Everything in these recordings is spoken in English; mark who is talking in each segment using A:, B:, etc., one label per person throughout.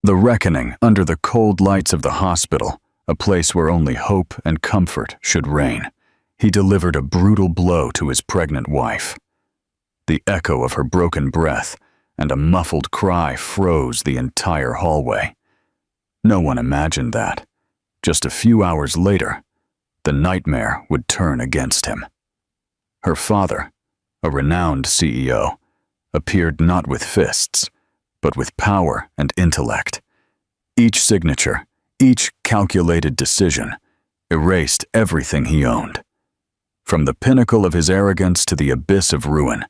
A: The reckoning under the cold lights of the hospital, a place where only hope and comfort should reign. He delivered a brutal blow to his pregnant wife. The echo of her broken breath and a muffled cry froze the entire hallway. No one imagined that, just a few hours later, the nightmare would turn against him. Her father, a renowned CEO, appeared not with fists, but with power and intellect. Each signature, each calculated decision, erased everything he owned. From the pinnacle of his arrogance to the abyss of ruin,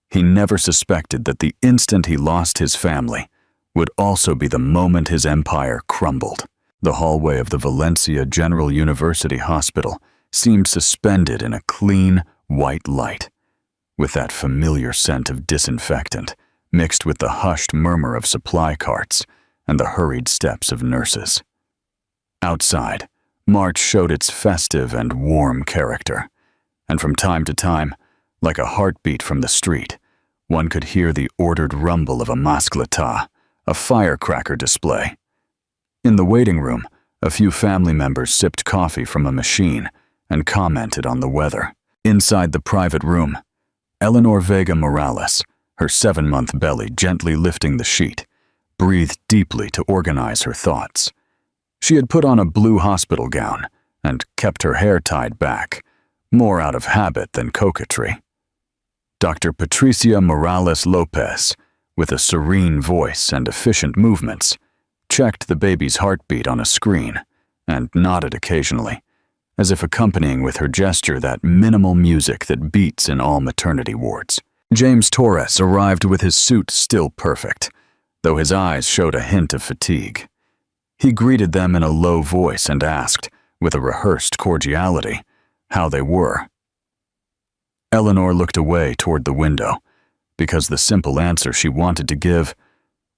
A: he never suspected that the instant he lost his family would also be the moment his empire crumbled. The hallway of the Valencia General University Hospital seemed suspended in a clean, white light, with that familiar scent of disinfectant mixed with the hushed murmur of supply carts and the hurried steps of nurses. Outside, March showed its festive and warm character, and from time to time, like a heartbeat from the street, one could hear the ordered rumble of a mascleta, a firecracker display. In the waiting room, a few family members sipped coffee from a machine and commented on the weather. Inside the private room, Eleanor Vega Morales, her 7-month belly gently lifting the sheet, breathed deeply to organize her thoughts. She had put on a blue hospital gown and kept her hair tied back, more out of habit than coquetry. Dr. Patricia Morales Lopez, with a serene voice and efficient movements, checked the baby's heartbeat on a screen and nodded occasionally, as if accompanying with her gesture that minimal music that beats in all maternity wards. James Torres arrived with his suit still perfect, though his eyes showed a hint of fatigue. He greeted them in a low voice and asked, with a rehearsed cordiality, how they were. Eleanor looked away toward the window, because the simple answer she wanted to give,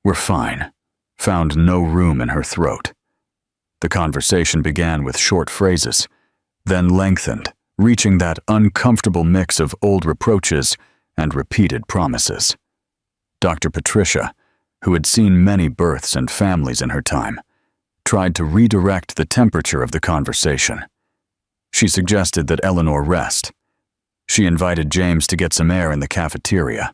A: "We're fine," found no room in her throat. The conversation began with short phrases, then lengthened, reaching that uncomfortable mix of old reproaches and repeated promises. Dr. Patricia, who had seen many births and families in her time, tried to redirect the temperature of the conversation. She suggested that Eleanor rest. She invited James to get some air in the cafeteria.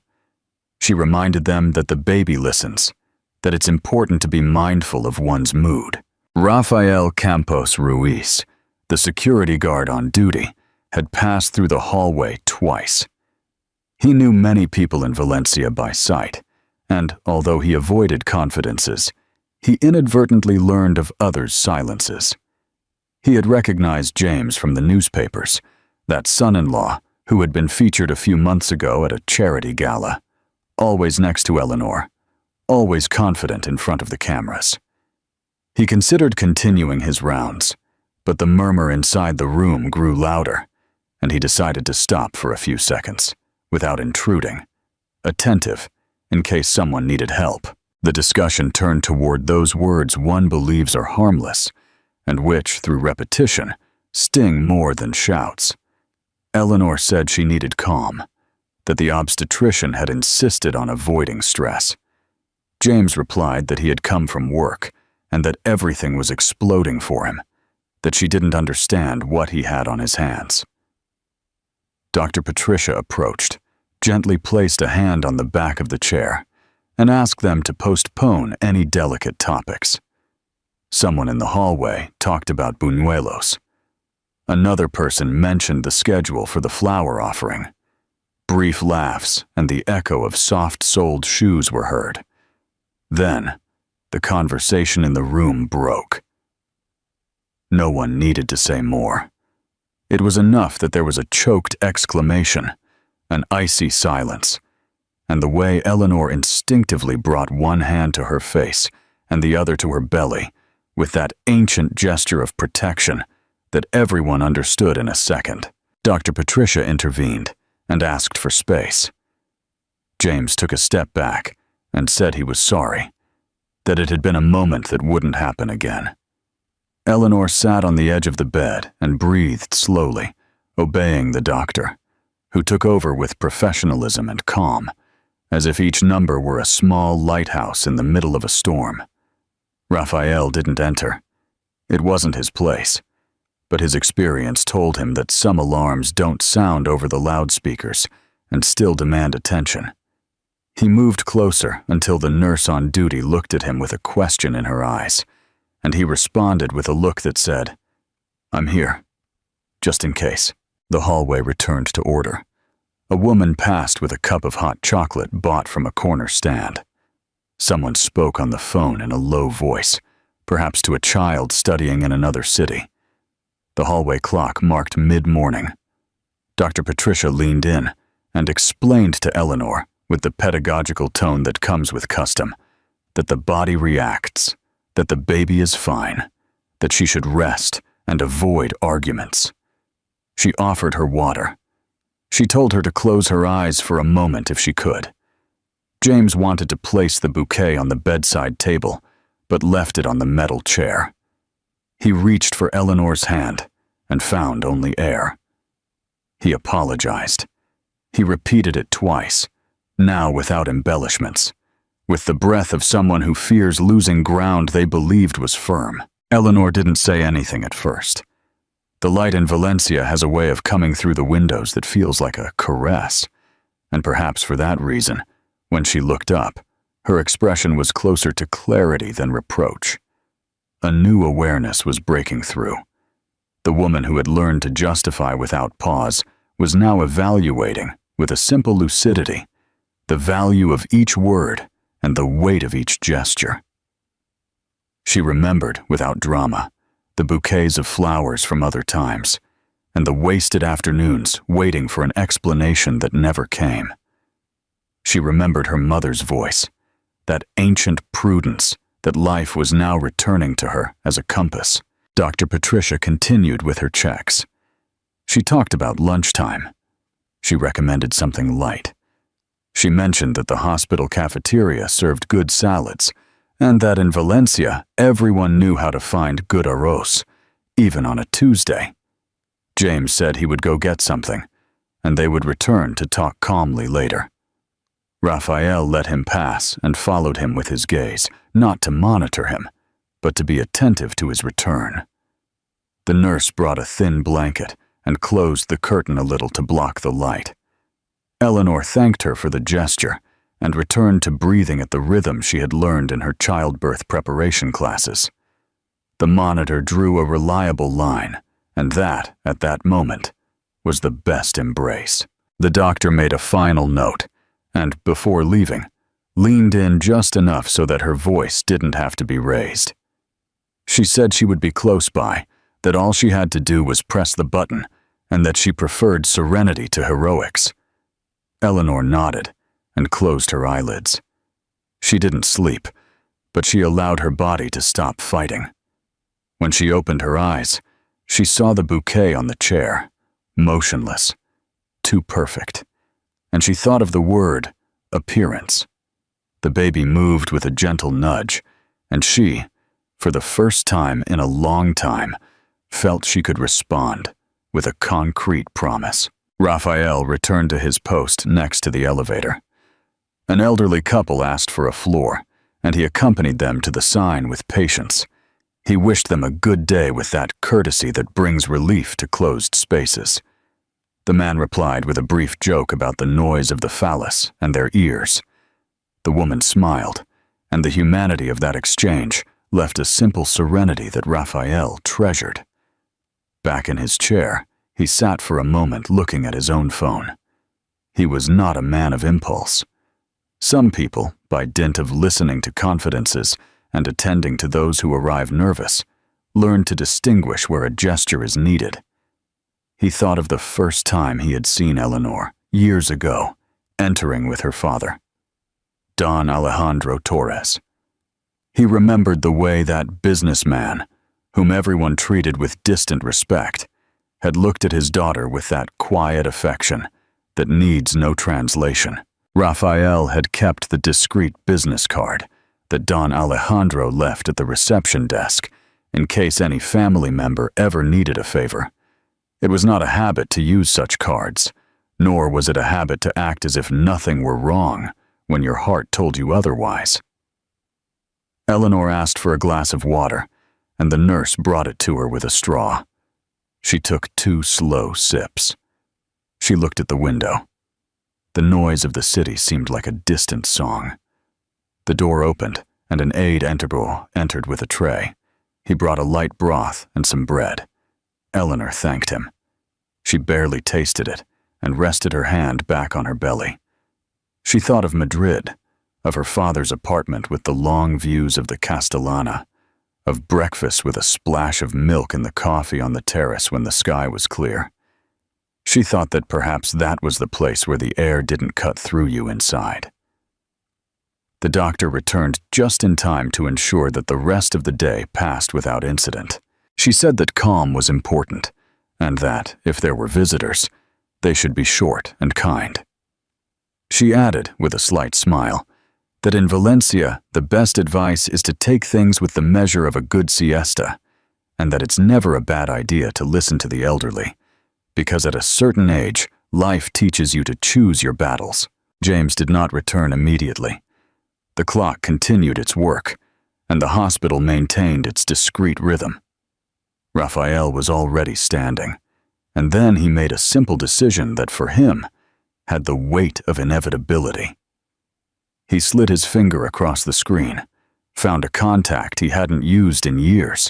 A: She reminded them that the baby listens, that it's important to be mindful of one's mood. Rafael Campos Ruiz, the security guard on duty, had passed through the hallway twice. He knew many people in Valencia by sight, and although he avoided confidences, he inadvertently learned of others' silences. He had recognized James from the newspapers, that son-in-law who had been featured a few months ago at a charity gala, always next to Eleanor, always confident in front of the cameras. He considered continuing his rounds, but the murmur inside the room grew louder, and he decided to stop for a few seconds, without intruding, attentive in case someone needed help. The discussion turned toward those words one believes are harmless, and which, through repetition, sting more than shouts. Eleanor said she needed calm, that the obstetrician had insisted on avoiding stress. James replied that he had come from work and that everything was exploding for him, that she didn't understand what he had on his hands. Dr. Patricia approached, gently placed a hand on the back of the chair, and asked them to postpone any delicate topics. Someone in the hallway talked about buñuelos. Another person mentioned the schedule for the flower offering. Brief laughs and the echo of soft-soled shoes were heard. Then, the conversation in the room broke. No one needed to say more. It was enough that there was a choked exclamation, an icy silence, and the way Eleanor instinctively brought one hand to her face and the other to her belly, with that ancient gesture of protection that everyone understood in a second. Dr. Patricia intervened and asked for space. James took a step back and said he was sorry, that it had been a moment that wouldn't happen again. Eleanor sat on the edge of the bed and breathed slowly, obeying the doctor, who took over with professionalism and calm, as if each number were a small lighthouse in the middle of a storm. Raphael didn't enter. It wasn't his place, but his experience told him that some alarms don't sound over the loudspeakers and still demand attention. He moved closer until the nurse on duty looked at him with a question in her eyes, and he responded with a look that said, "I'm here, just in case." The hallway returned to order. A woman passed with a cup of hot chocolate bought from a corner stand. Someone spoke on the phone in a low voice, perhaps to a child studying in another city. The hallway clock marked mid-morning. Dr. Patricia leaned in and explained to Eleanor, with the pedagogical tone that comes with custom, that the body reacts, that the baby is fine, that she should rest and avoid arguments. She offered her water. She told her to close her eyes for a moment if she could. James wanted to place the bouquet on the bedside table, but left it on the metal chair. He reached for Eleanor's hand and found only air. He apologized. He repeated it twice, now without embellishments, with the breath of someone who fears losing ground they believed was firm. Eleanor didn't say anything at first. The light in Valencia has a way of coming through the windows that feels like a caress, and perhaps for that reason, when she looked up, her expression was closer to clarity than reproach. A new awareness was breaking through. The woman who had learned to justify without pause was now evaluating, with a simple lucidity, the value of each word and the weight of each gesture. She remembered, without drama, the bouquets of flowers from other times, and the wasted afternoons waiting for an explanation that never came. She remembered her mother's voice, that ancient prudence that life was now returning to her as a compass. Dr. Patricia continued with her checks. She talked about lunchtime. She recommended something light. She mentioned that the hospital cafeteria served good salads, and that in Valencia everyone knew how to find good arroz, even on a Tuesday. James said he would go get something, and they would return to talk calmly later. Raphael let him pass and followed him with his gaze, not to monitor him, but to be attentive to his return. The nurse brought a thin blanket and closed the curtain a little to block the light. Eleanor thanked her for the gesture and returned to breathing at the rhythm she had learned in her childbirth preparation classes. The monitor drew a reliable line, and that, at that moment, was the best embrace. The doctor made a final note, and, before leaving, leaned in just enough so that her voice didn't have to be raised. She said she would be close by, that all she had to do was press the button, and that she preferred serenity to heroics. Eleanor nodded and closed her eyelids. She didn't sleep, but she allowed her body to stop fighting. When she opened her eyes, she saw the bouquet on the chair, motionless, too perfect, and she thought of the word appearance. The baby moved with a gentle nudge, and she, for the first time in a long time, felt she could respond with a concrete promise. Raphael returned to his post next to the elevator. An elderly couple asked for a floor, and he accompanied them to the sign with patience. He wished them a good day with that courtesy that brings relief to closed spaces. The man replied with a brief joke about the noise of the phallus and their ears. The woman smiled, and the humanity of that exchange left a simple serenity that Raphael treasured. Back in his chair, he sat for a moment looking at his own phone. He was not a man of impulse. Some people, by dint of listening to confidences and attending to those who arrive nervous, learn to distinguish where a gesture is needed. He thought of the first time he had seen Eleanor, years ago, entering with her father, Don Alejandro Torres. He remembered the way that businessman, whom everyone treated with distant respect, had looked at his daughter with that quiet affection that needs no translation. Raphael had kept the discreet business card that Don Alejandro left at the reception desk in case any family member ever needed a favor. It was not a habit to use such cards, nor was it a habit to act as if nothing were wrong when your heart told you otherwise. Eleanor asked for a glass of water, and the nurse brought it to her with a straw. She took 2 slow sips. She looked at the window. The noise of the city seemed like a distant song. The door opened, and an aide entered with a tray. He brought a light broth and some bread. Eleanor thanked him. She barely tasted it and rested her hand back on her belly. She thought of Madrid, of her father's apartment with the long views of the Castellana, of breakfast with a splash of milk in the coffee on the terrace when the sky was clear. She thought that perhaps that was the place where the air didn't cut through you inside. The doctor returned just in time to ensure that the rest of the day passed without incident. She said that calm was important, and that, if there were visitors, they should be short and kind. She added, with a slight smile, that in Valencia, the best advice is to take things with the measure of a good siesta, and that it's never a bad idea to listen to the elderly, because at a certain age, life teaches you to choose your battles. James did not return immediately. The clock continued its work, and the hospital maintained its discreet rhythm. Raphael was already standing, and then he made a simple decision that for him had the weight of inevitability. He slid his finger across the screen, found a contact he hadn't used in years,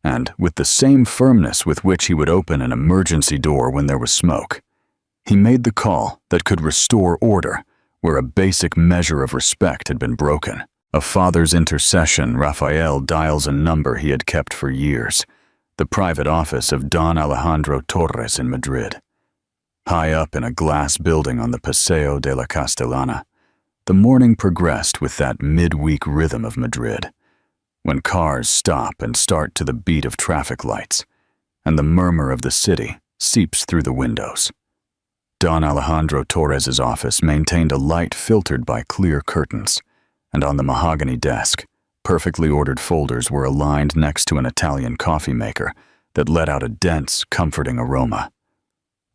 A: and with the same firmness with which he would open an emergency door when there was smoke, he made the call that could restore order where a basic measure of respect had been broken. A father's intercession, Raphael dials a number he had kept for years, the private office of Don Alejandro Torres in Madrid. High up in a glass building on the Paseo de la Castellana, the morning progressed with that midweek rhythm of Madrid, when cars stop and start to the beat of traffic lights, and the murmur of the city seeps through the windows. Don Alejandro Torres's office maintained a light filtered by clear curtains, and on the mahogany desk, perfectly ordered folders were aligned next to an Italian coffee maker that let out a dense, comforting aroma.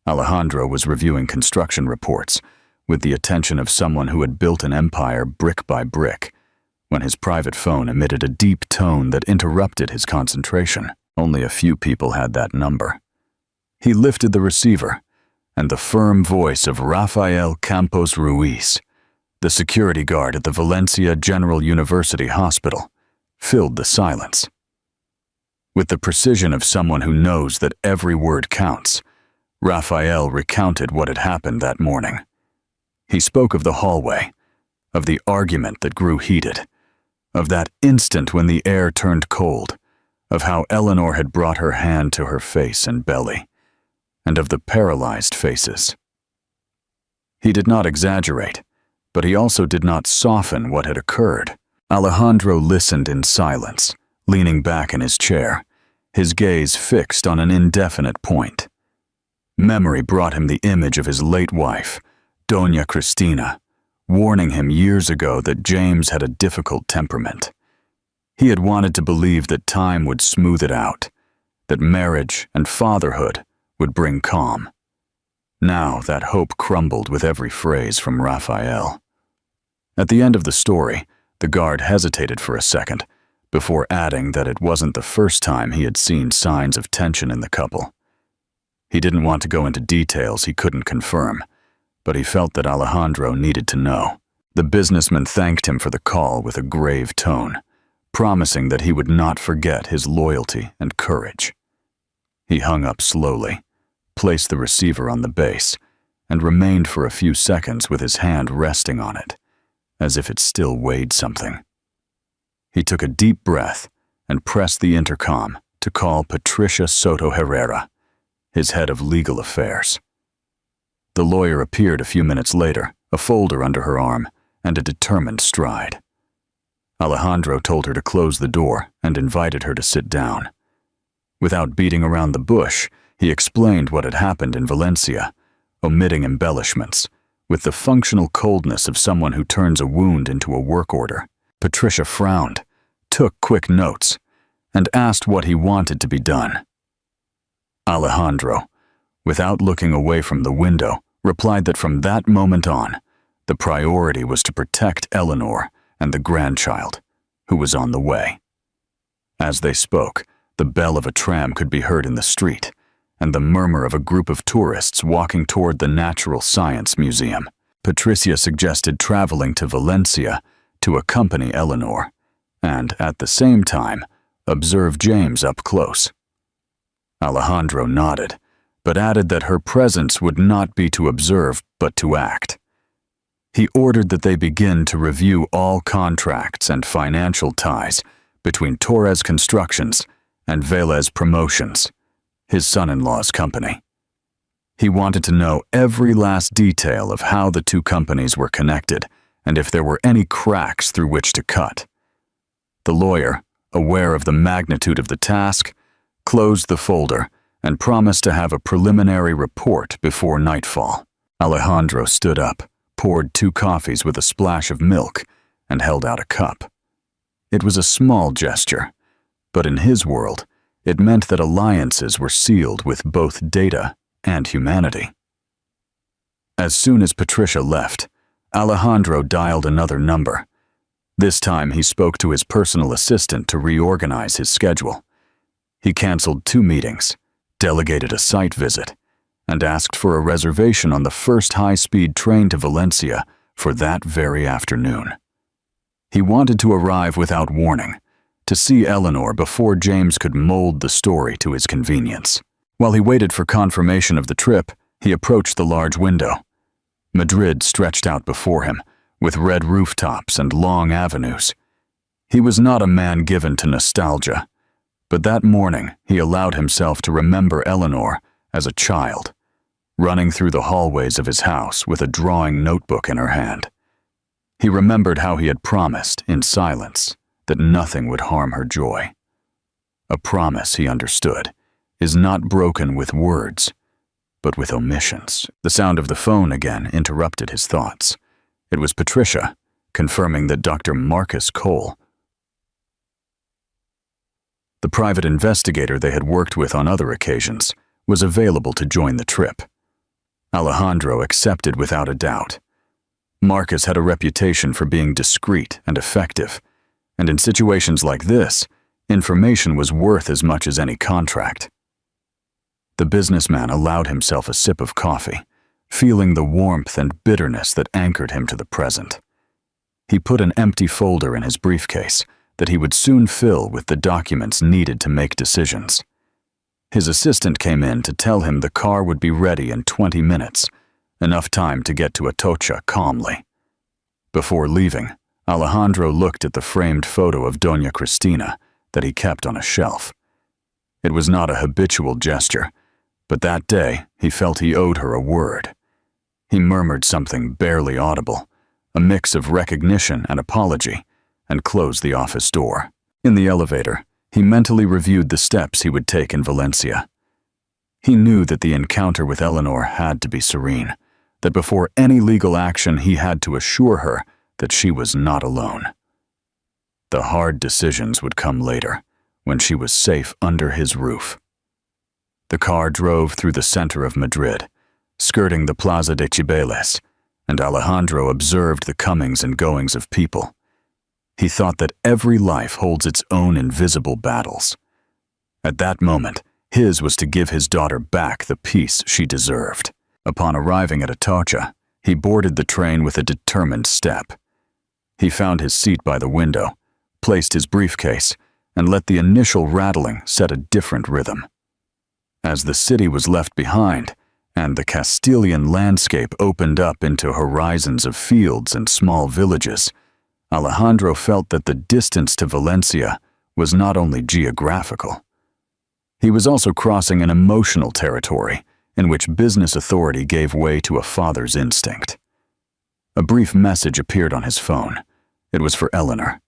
A: Alejandro was reviewing construction reports with the attention of someone who had built an empire brick by brick, when his private phone emitted a deep tone that interrupted his concentration. Only a few people had that number. He lifted the receiver, and the firm voice of Rafael Campos Ruiz, the security guard at the Valencia General University Hospital, filled the silence. With the precision of someone who knows that every word counts, Rafael recounted what had happened that morning. He spoke of the hallway, of the argument that grew heated, of that instant when the air turned cold, of how Eleanor had brought her hand to her face and belly, and of the paralyzed faces. He did not exaggerate, but he also did not soften what had occurred. Alejandro listened in silence, leaning back in his chair, his gaze fixed on an indefinite point. Memory brought him the image of his late wife, Doña Cristina, warning him years ago that James had a difficult temperament. He had wanted to believe that time would smooth it out, that marriage and fatherhood would bring calm. Now that hope crumbled with every phrase from Raphael. At the end of the story, the guard hesitated for a second, before adding that it wasn't the first time he had seen signs of tension in the couple. He didn't want to go into details he couldn't confirm, but he felt that Alejandro needed to know. The businessman thanked him for the call with a grave tone, promising that he would not forget his loyalty and courage. He hung up slowly, placed the receiver on the base, and remained for a few seconds with his hand resting on it, as if it still weighed something. He took a deep breath and pressed the intercom to call Patricia Soto Herrera, his head of legal affairs. The lawyer appeared a few minutes later, a folder under her arm and a determined stride. Alejandro told her to close the door and invited her to sit down. Without beating around the bush, he explained what had happened in Valencia, omitting embellishments, with the functional coldness of someone who turns a wound into a work order. Patricia frowned, took quick notes, and asked what he wanted to be done. Alejandro, without looking away from the window, replied that from that moment on, the priority was to protect Eleanor and the grandchild, who was on the way. As they spoke, the bell of a tram could be heard in the street, and the murmur of a group of tourists walking toward the Natural Science Museum. Patricia suggested traveling to Valencia to accompany Eleanor, and, at the same time, observe James up close. Alejandro nodded, but added that her presence would not be to observe but to act. He ordered that they begin to review all contracts and financial ties between Torres Constructions and Velez Promotions, his son-in-law's company. He wanted to know every last detail of how the two companies were connected and if there were any cracks through which to cut. The lawyer, aware of the magnitude of the task, closed the folder and promised to have a preliminary report before nightfall. Alejandro stood up, poured 2 coffees with a splash of milk, and held out a cup. It was a small gesture, but in his world, it meant that alliances were sealed with both data and humanity. As soon as Patricia left, Alejandro dialed another number. This time he spoke to his personal assistant to reorganize his schedule. He canceled 2 meetings, delegated a site visit, and asked for a reservation on the first high-speed train to Valencia for that very afternoon. He wanted to arrive without warning, to see Eleanor before James could mold the story to his convenience. While he waited for confirmation of the trip, he approached the large window. Madrid stretched out before him, with red rooftops and long avenues. He was not a man given to nostalgia, but that morning he allowed himself to remember Eleanor as a child, running through the hallways of his house with a drawing notebook in her hand. He remembered how he had promised, in silence, that nothing would harm her joy. A promise, he understood, is not broken with words, but with omissions. The sound of the phone again interrupted his thoughts. It was Patricia, confirming that Dr. Marcus Cole, the private investigator they had worked with on other occasions, was available to join the trip. Alejandro accepted without a doubt. Marcus had a reputation for being discreet and effective, and in situations like this, information was worth as much as any contract. The businessman allowed himself a sip of coffee, feeling the warmth and bitterness that anchored him to the present. He put an empty folder in his briefcase that he would soon fill with the documents needed to make decisions. His assistant came in to tell him the car would be ready in 20 minutes, enough time to get to Atocha calmly. Before leaving, Alejandro looked at the framed photo of Doña Cristina that he kept on a shelf. It was not a habitual gesture, but that day he felt he owed her a word. He murmured something barely audible, a mix of recognition and apology, and closed the office door. In the elevator, he mentally reviewed the steps he would take in Valencia. He knew that the encounter with Eleanor had to be serene, that before any legal action he had to assure her that she was not alone. The hard decisions would come later, when she was safe under his roof. The car drove through the center of Madrid, skirting the Plaza de Cibeles, and Alejandro observed the comings and goings of people. He thought that every life holds its own invisible battles. At that moment, his was to give his daughter back the peace she deserved. Upon arriving at Atocha, he boarded the train with a determined step. He found his seat by the window, placed his briefcase, and let the initial rattling set a different rhythm. As the city was left behind, and the Castilian landscape opened up into horizons of fields and small villages, Alejandro felt that the distance to Valencia was not only geographical. He was also crossing an emotional territory in which business authority gave way to a father's instinct. A brief message appeared on his phone. It was for Eleanor.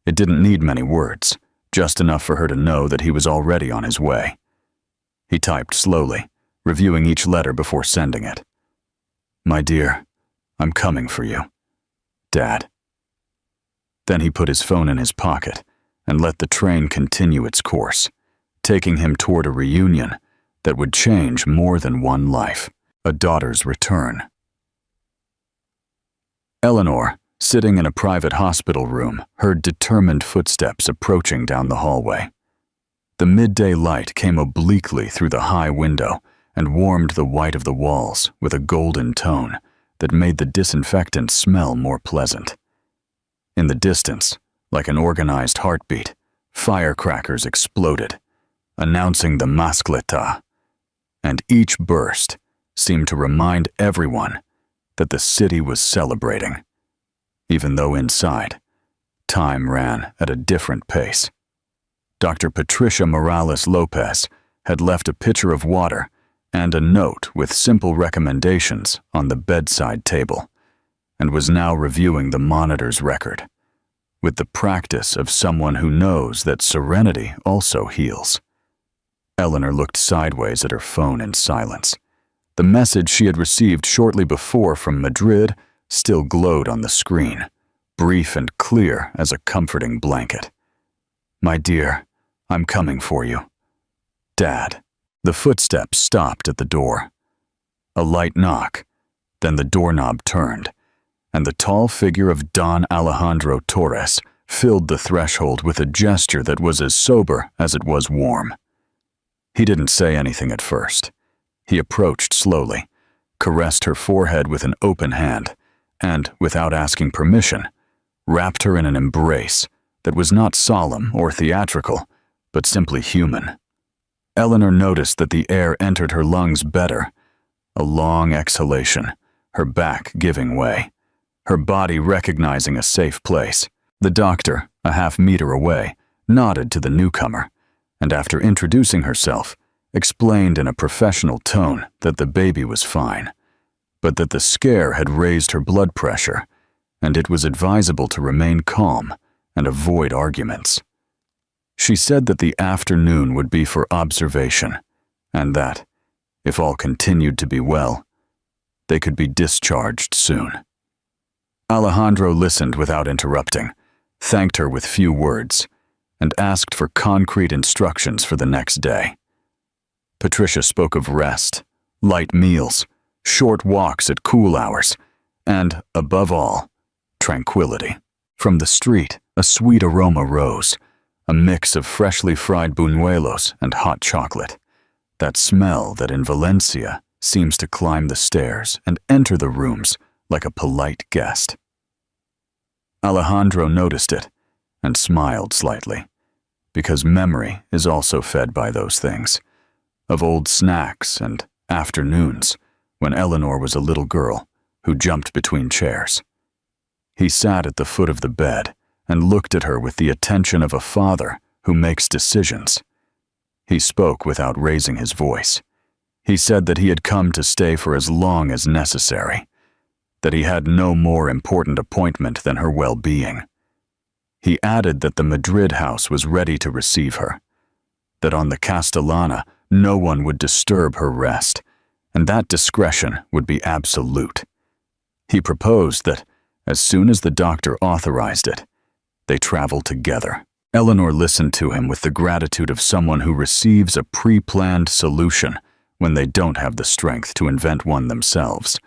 A: It didn't need many words, just enough for her to know that he was already on his way. He typed slowly, reviewing each letter before sending it. "My dear, I'm coming for you. Dad." Then he put his phone in his pocket and let the train continue its course, taking him toward a reunion that would change more than one life, a daughter's return. Eleanor, sitting in a private hospital room, heard determined footsteps approaching down the hallway. The midday light came obliquely through the high window and warmed the white of the walls with a golden tone that made the disinfectant smell more pleasant. In the distance, like an organized heartbeat, firecrackers exploded, announcing the mascleta, and each burst seemed to remind everyone that the city was celebrating, even though inside, time ran at a different pace. Dr. Patricia Morales Lopez had left a pitcher of water and a note with simple recommendations on the bedside table, and was now reviewing the monitor's record, with the practice of someone who knows that serenity also heals. Eleanor looked sideways at her phone in silence. The message she had received shortly before from Madrid still glowed on the screen, brief and clear as a comforting blanket. "My dear, I'm coming for you. Dad." The footsteps stopped at the door. A light knock, then the doorknob turned, and the tall figure of Don Alejandro Torres filled the threshold with a gesture that was as sober as it was warm. He didn't say anything at first. He approached slowly, caressed her forehead with an open hand, and, without asking permission, wrapped her in an embrace that was not solemn or theatrical, but simply human. Eleanor noticed that the air entered her lungs better, a long exhalation, her back giving way, her body recognizing a safe place. The doctor, a half-meter away, nodded to the newcomer, and after introducing herself, explained in a professional tone that the baby was fine, but that the scare had raised her blood pressure, and it was advisable to remain calm and avoid arguments. She said that the afternoon would be for observation, and that, if all continued to be well, they could be discharged soon. Alejandro listened without interrupting, thanked her with few words, and asked for concrete instructions for the next day. Patricia spoke of rest, light meals, short walks at cool hours, and, above all, tranquility. From the street, a sweet aroma rose, a mix of freshly fried buñuelos and hot chocolate, that smell that in Valencia seems to climb the stairs and enter the rooms like a polite guest. Alejandro noticed it and smiled slightly, because memory is also fed by those things, of old snacks and afternoons when Eleanor was a little girl who jumped between chairs. He sat at the foot of the bed and looked at her with the attention of a father who makes decisions. He spoke without raising his voice. He said that he had come to stay for as long as necessary, that he had no more important appointment than her well-being. He added that the Madrid house was ready to receive her, that on the Castellana no one would disturb her rest, and that discretion would be absolute. He proposed that, as soon as the doctor authorized it, they traveled together. Eleanor listened to him with the gratitude of someone who receives a pre-planned solution when they don't have the strength to invent one themselves.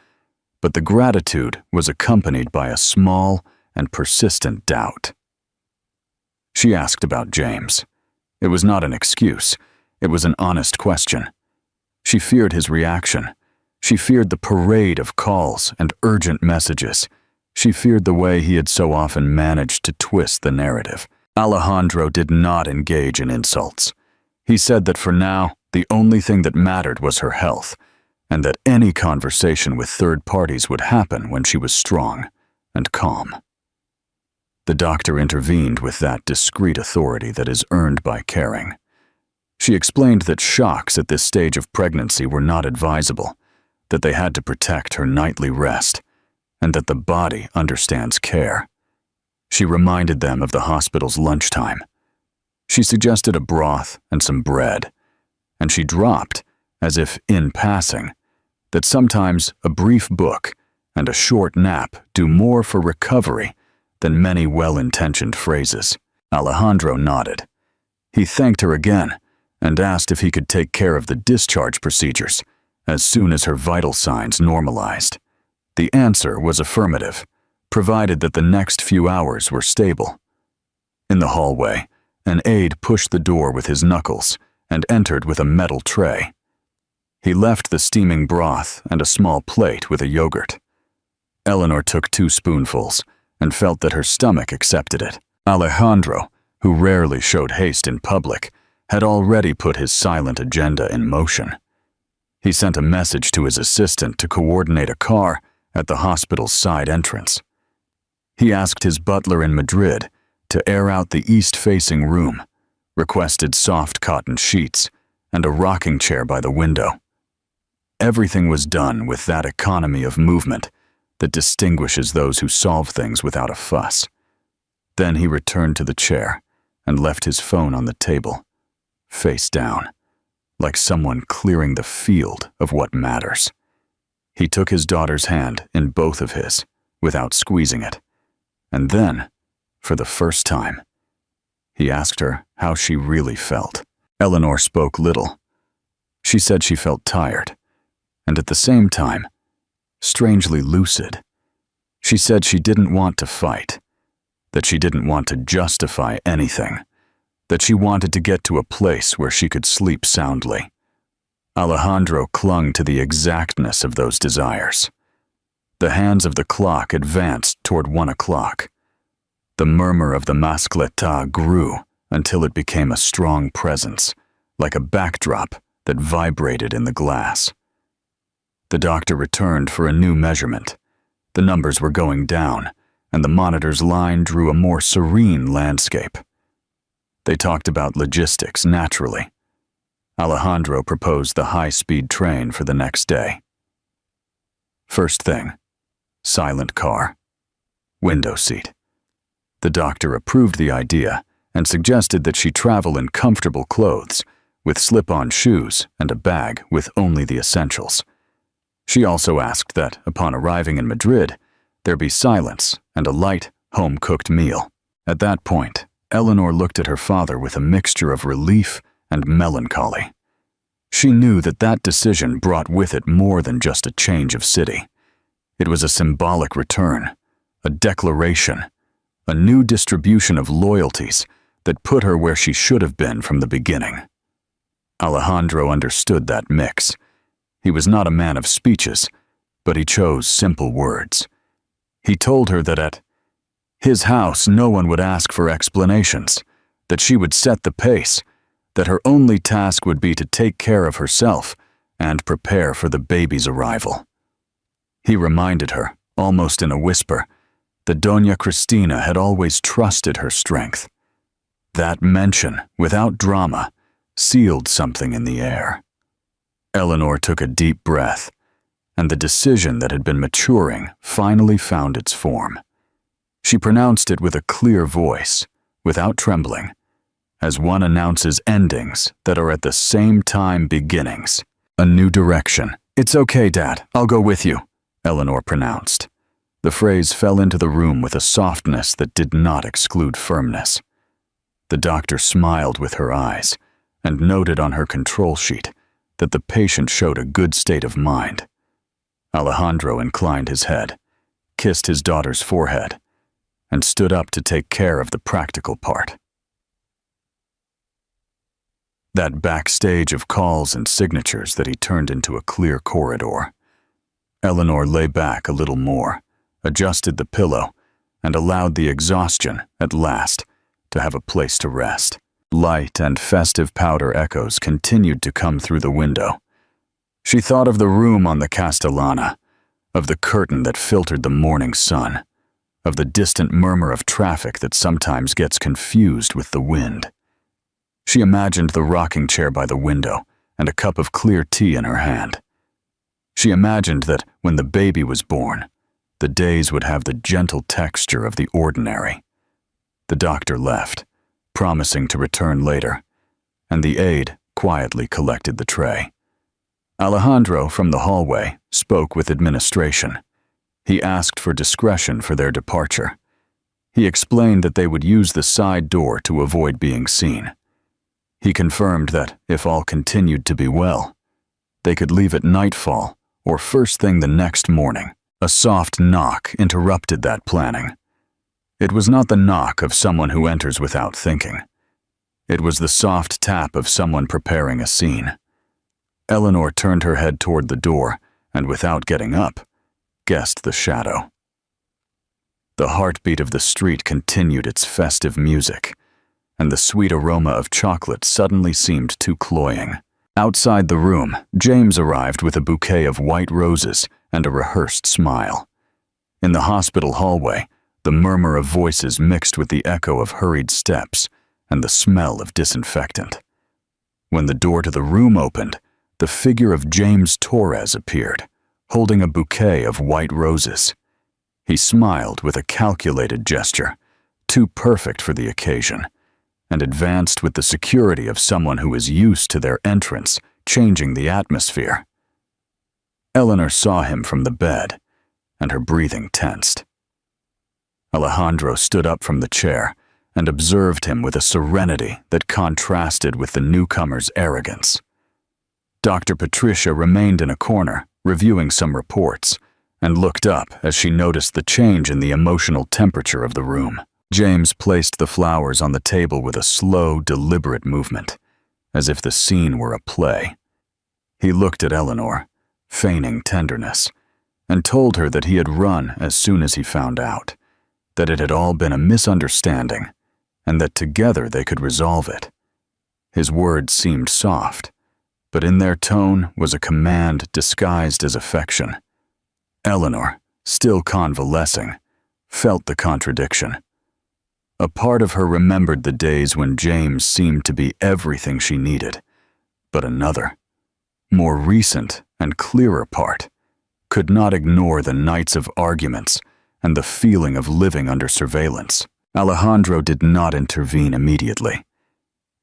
A: But the gratitude was accompanied by a small and persistent doubt. She asked about James. It was not an excuse. It was an honest question. She feared his reaction. She feared the parade of calls and urgent messages. She feared the way he had so often managed to twist the narrative. Alejandro did not engage in insults. He said that for now, the only thing that mattered was her health, and that any conversation with third parties would happen when she was strong and calm. The doctor intervened with that discreet authority that is earned by caring. She explained that shocks at this stage of pregnancy were not advisable, that they had to protect her nightly rest, and that the body understands care. She reminded them of the hospital's lunchtime. She suggested a broth and some bread, and she dropped, as if in passing, that sometimes a brief book and a short nap do more for recovery than many well-intentioned phrases. Alejandro nodded. He thanked her again and asked if he could take care of the discharge procedures as soon as her vital signs normalized. The answer was affirmative, provided that the next few hours were stable. In the hallway, an aide pushed the door with his knuckles and entered with a metal tray. He left the steaming broth and a small plate with a yogurt. Eleanor took 2 spoonfuls and felt that her stomach accepted it. Alejandro, who rarely showed haste in public, had already put his silent agenda in motion. He sent a message to his assistant to coordinate a car at the hospital's side entrance. He asked his butler in Madrid to air out the east-facing room, requested soft cotton sheets and a rocking chair by the window. Everything was done with that economy of movement that distinguishes those who solve things without a fuss. Then he returned to the chair and left his phone on the table, face down, like someone clearing the field of what matters. He took his daughter's hand in both of his, without squeezing it, and then, for the first time, he asked her how she really felt. Eleanor spoke little. She said she felt tired, and at the same time, strangely lucid. She said she didn't want to fight, that she didn't want to justify anything, that she wanted to get to a place where she could sleep soundly. Alejandro clung to the exactness of those desires. The hands of the clock advanced toward 1 o'clock. The murmur of the mascleta grew until it became a strong presence, like a backdrop that vibrated in the glass. The doctor returned for a new measurement. The numbers were going down, and the monitor's line drew a more serene landscape. They talked about logistics naturally. Alejandro proposed the high-speed train for the next day. First thing, silent car, window seat. The doctor approved the idea and suggested that she travel in comfortable clothes, with slip-on shoes and a bag with only the essentials. She also asked that, upon arriving in Madrid, there be silence and a light, home-cooked meal. At that point, Eleanor looked at her father with a mixture of relief and melancholy. She knew that that decision brought with it more than just a change of city. It was a symbolic return, a declaration, a new distribution of loyalties that put her where she should have been from the beginning. Alejandro understood that mix. He was not a man of speeches, but he chose simple words. He told her that at his house no one would ask for explanations, that she would set the pace, that her only task would be to take care of herself and prepare for the baby's arrival. He reminded her, almost in a whisper, that Doña Cristina had always trusted her strength. That mention, without drama, sealed something in the air. Eleanor took a deep breath, and the decision that had been maturing finally found its form. She pronounced it with a clear voice, without trembling, as one announces endings that are at the same time beginnings. A new direction. "It's okay, Dad. I'll go with you," Eleanor pronounced. The phrase fell into the room with a softness that did not exclude firmness. The doctor smiled with her eyes and noted on her control sheet that the patient showed a good state of mind. Alejandro inclined his head, kissed his daughter's forehead, and stood up to take care of the practical part. That backstage of calls and signatures that he turned into a clear corridor. Eleanor lay back a little more, adjusted the pillow, and allowed the exhaustion, at last, to have a place to rest. Light and festive powder echoes continued to come through the window. She thought of the room on the Castellana, of the curtain that filtered the morning sun, of the distant murmur of traffic that sometimes gets confused with the wind. She imagined the rocking chair by the window and a cup of clear tea in her hand. She imagined that when the baby was born, the days would have the gentle texture of the ordinary. The doctor left, promising to return later, and the aide quietly collected the tray. Alejandro, from the hallway, spoke with administration. He asked for discretion for their departure. He explained that they would use the side door to avoid being seen. He confirmed that, if all continued to be well, they could leave at nightfall or first thing the next morning. A soft knock interrupted that planning. It was not the knock of someone who enters without thinking. It was the soft tap of someone preparing a scene. Eleanor turned her head toward the door and, without getting up, guessed the shadow. The heartbeat of the street continued its festive music, and the sweet aroma of chocolate suddenly seemed too cloying. Outside the room, James arrived with a bouquet of white roses and a rehearsed smile. In the hospital hallway, the murmur of voices mixed with the echo of hurried steps and the smell of disinfectant. When the door to the room opened, the figure of James Torres appeared, holding a bouquet of white roses. He smiled with a calculated gesture, too perfect for the occasion, and advanced with the security of someone who is used to their entrance changing the atmosphere. Eleanor saw him from the bed, and her breathing tensed. Alejandro stood up from the chair and observed him with a serenity that contrasted with the newcomer's arrogance. Dr. Patricia remained in a corner, reviewing some reports, and looked up as she noticed the change in the emotional temperature of the room. James placed the flowers on the table with a slow, deliberate movement, as if the scene were a play. He looked at Eleanor, feigning tenderness, and told her that he had run as soon as he found out, that it had all been a misunderstanding, and that together they could resolve it. His words seemed soft, but in their tone was a command disguised as affection. Eleanor, still convalescing, felt the contradiction. A part of her remembered the days when James seemed to be everything she needed, but another, more recent and clearer part, could not ignore the nights of arguments and the feeling of living under surveillance. Alejandro did not intervene immediately.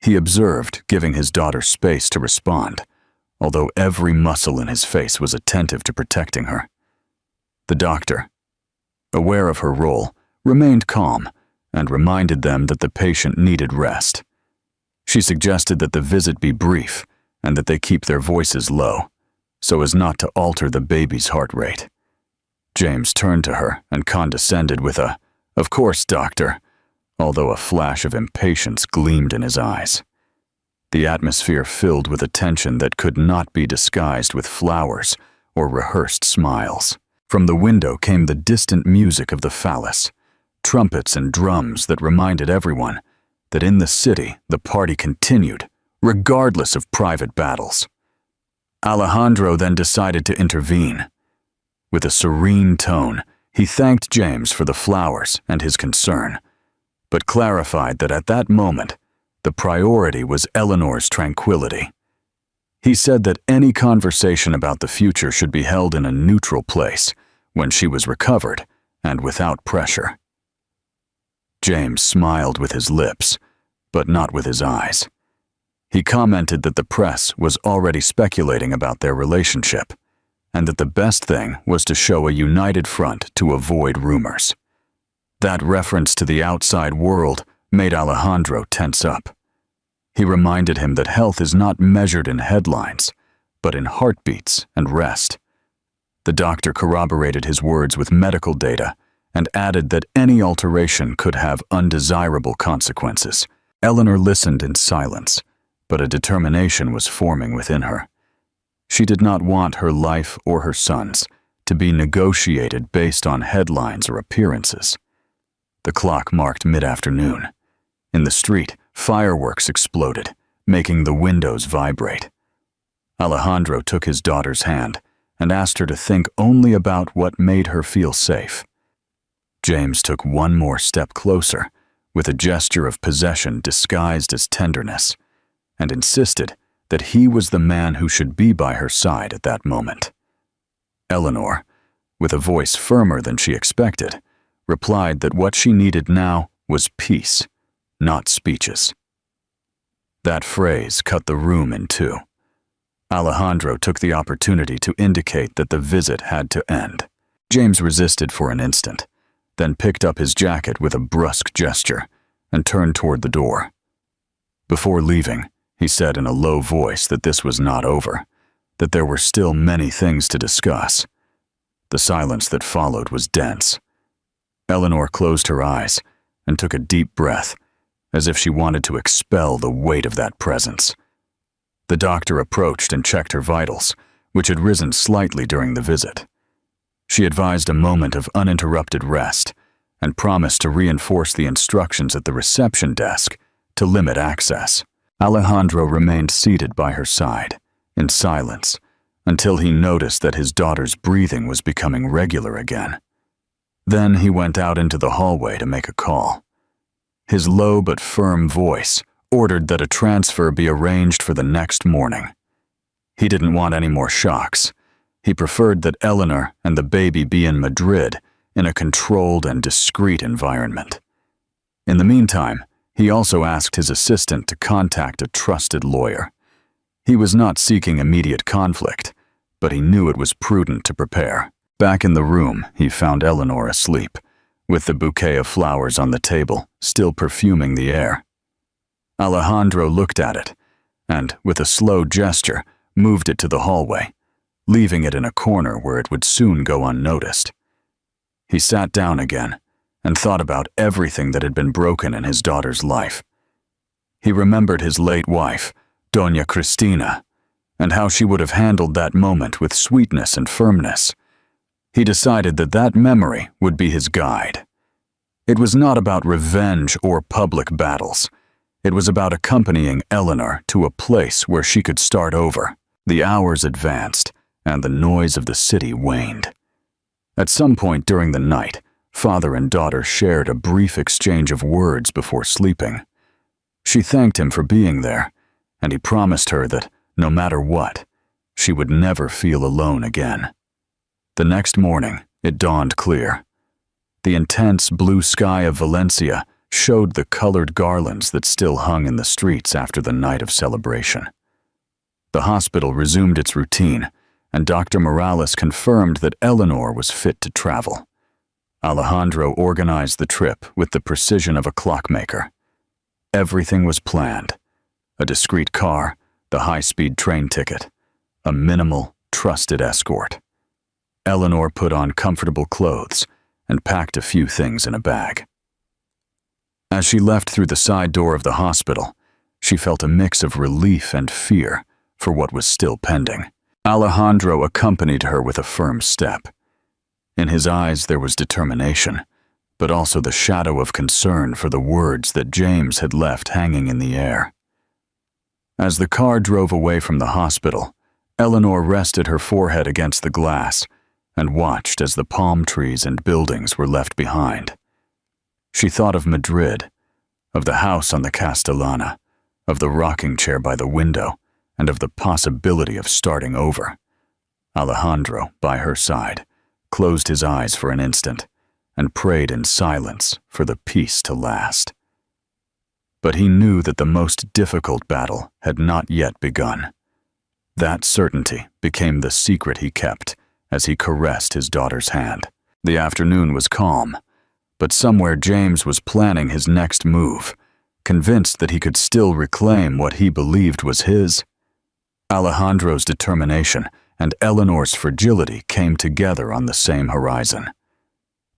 A: He observed, giving his daughter space to respond, although every muscle in his face was attentive to protecting her. The doctor, aware of her role, remained calm and reminded them that the patient needed rest. She suggested that the visit be brief and that they keep their voices low, so as not to alter the baby's heart rate. James turned to her and condescended with a, "Of course, doctor," although a flash of impatience gleamed in his eyes. The atmosphere filled with a tension that could not be disguised with flowers or rehearsed smiles. From the window came the distant music of the phallus, trumpets and drums that reminded everyone that in the city the party continued, regardless of private battles. Alejandro then decided to intervene. With a serene tone, he thanked James for the flowers and his concern, but clarified that at that moment, the priority was Eleanor's tranquility. He said that any conversation about the future should be held in a neutral place, when she was recovered and without pressure. James smiled with his lips, but not with his eyes. He commented that the press was already speculating about their relationship, and that the best thing was to show a united front to avoid rumors. That reference to the outside world made Alejandro tense up. He reminded him that health is not measured in headlines, but in heartbeats and rest. The doctor corroborated his words with medical data and added that any alteration could have undesirable consequences. Eleanor listened in silence, but a determination was forming within her. She did not want her life or her son's to be negotiated based on headlines or appearances. The clock marked mid-afternoon. In the street, fireworks exploded, making the windows vibrate. Alejandro took his daughter's hand and asked her to think only about what made her feel safe. James took one more step closer, with a gesture of possession disguised as tenderness, and insisted that he was the man who should be by her side at that moment. Eleanor, with a voice firmer than she expected, replied that what she needed now was peace, not speeches. That phrase cut the room in two. Alejandro took the opportunity to indicate that the visit had to end. James resisted for an instant, then picked up his jacket with a brusque gesture and turned toward the door. Before leaving, he said in a low voice that this was not over, that there were still many things to discuss. The silence that followed was dense. Eleanor closed her eyes and took a deep breath, as if she wanted to expel the weight of that presence. The doctor approached and checked her vitals, which had risen slightly during the visit. She advised a moment of uninterrupted rest and promised to reinforce the instructions at the reception desk to limit access. Alejandro remained seated by her side, in silence, until he noticed that his daughter's breathing was becoming regular again. Then he went out into the hallway to make a call. His low but firm voice ordered that a transfer be arranged for the next morning. He didn't want any more shocks. He preferred that Eleanor and the baby be in Madrid in a controlled and discreet environment. In the meantime, he also asked his assistant to contact a trusted lawyer. He was not seeking immediate conflict, but he knew it was prudent to prepare. Back in the room, he found Eleanor asleep, with the bouquet of flowers on the table, still perfuming the air. Alejandro looked at it, and, with a slow gesture, moved it to the hallway, leaving it in a corner where it would soon go unnoticed. He sat down again and thought about everything that had been broken in his daughter's life. He remembered his late wife, Doña Cristina, and how she would have handled that moment with sweetness and firmness. He decided that that memory would be his guide. It was not about revenge or public battles. It was about accompanying Eleanor to a place where she could start over. The hours advanced, and the noise of the city waned. At some point during the night, father and daughter shared a brief exchange of words before sleeping. She thanked him for being there, and he promised her that, no matter what, she would never feel alone again. The next morning, it dawned clear. The intense blue sky of Valencia showed the colored garlands that still hung in the streets after the night of celebration. The hospital resumed its routine, and Dr. Morales confirmed that Eleanor was fit to travel. Alejandro organized the trip with the precision of a clockmaker. Everything was planned: a discreet car, the high-speed train ticket, a minimal, trusted escort. Eleanor put on comfortable clothes and packed a few things in a bag. As she left through the side door of the hospital, she felt a mix of relief and fear for what was still pending. Alejandro accompanied her with a firm step. In his eyes there was determination, but also the shadow of concern for the words that James had left hanging in the air. As the car drove away from the hospital, Eleanor rested her forehead against the glass and watched as the palm trees and buildings were left behind. She thought of Madrid, of the house on the Castellana, of the rocking chair by the window, and of the possibility of starting over. Alejandro, by her side, closed his eyes for an instant and prayed in silence for the peace to last. But he knew that the most difficult battle had not yet begun. That certainty became the secret he kept as he caressed his daughter's hand. The afternoon was calm, but somewhere James was planning his next move, convinced that he could still reclaim what he believed was his. Alejandro's determination and Eleanor's fragility came together on the same horizon.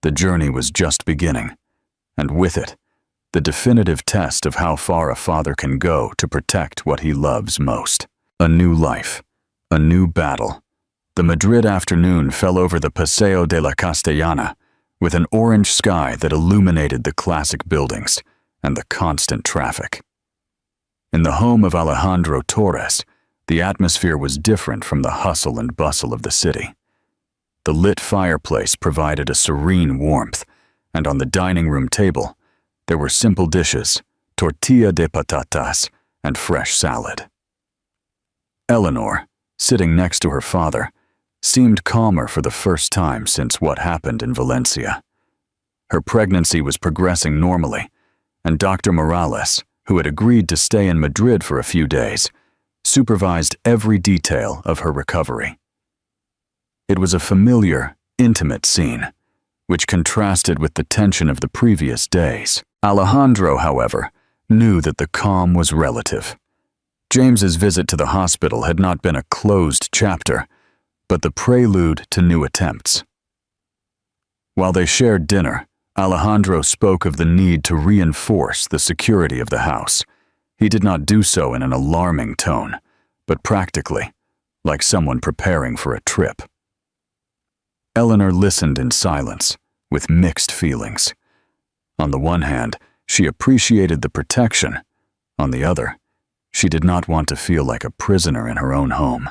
A: The journey was just beginning, and with it, the definitive test of how far a father can go to protect what he loves most. A new life, a new battle. The Madrid afternoon fell over the Paseo de la Castellana with an orange sky that illuminated the classic buildings and the constant traffic. In the home of Alejandro Torres, the atmosphere was different from the hustle and bustle of the city. The lit fireplace provided a serene warmth, and on the dining room table, there were simple dishes, tortilla de patatas, and fresh salad. Eleanor, sitting next to her father, seemed calmer for the first time since what happened in Valencia. Her pregnancy was progressing normally, and Dr. Morales, who had agreed to stay in Madrid for a few days, supervised every detail of her recovery. It was a familiar, intimate scene, which contrasted with the tension of the previous days. Alejandro, however, knew that the calm was relative. James's visit to the hospital had not been a closed chapter, but the prelude to new attempts. While they shared dinner, Alejandro spoke of the need to reinforce the security of the house. He did not do so in an alarming tone, but practically, like someone preparing for a trip. Eleanor listened in silence, with mixed feelings. On the one hand, she appreciated the protection. On the other, she did not want to feel like a prisoner in her own home.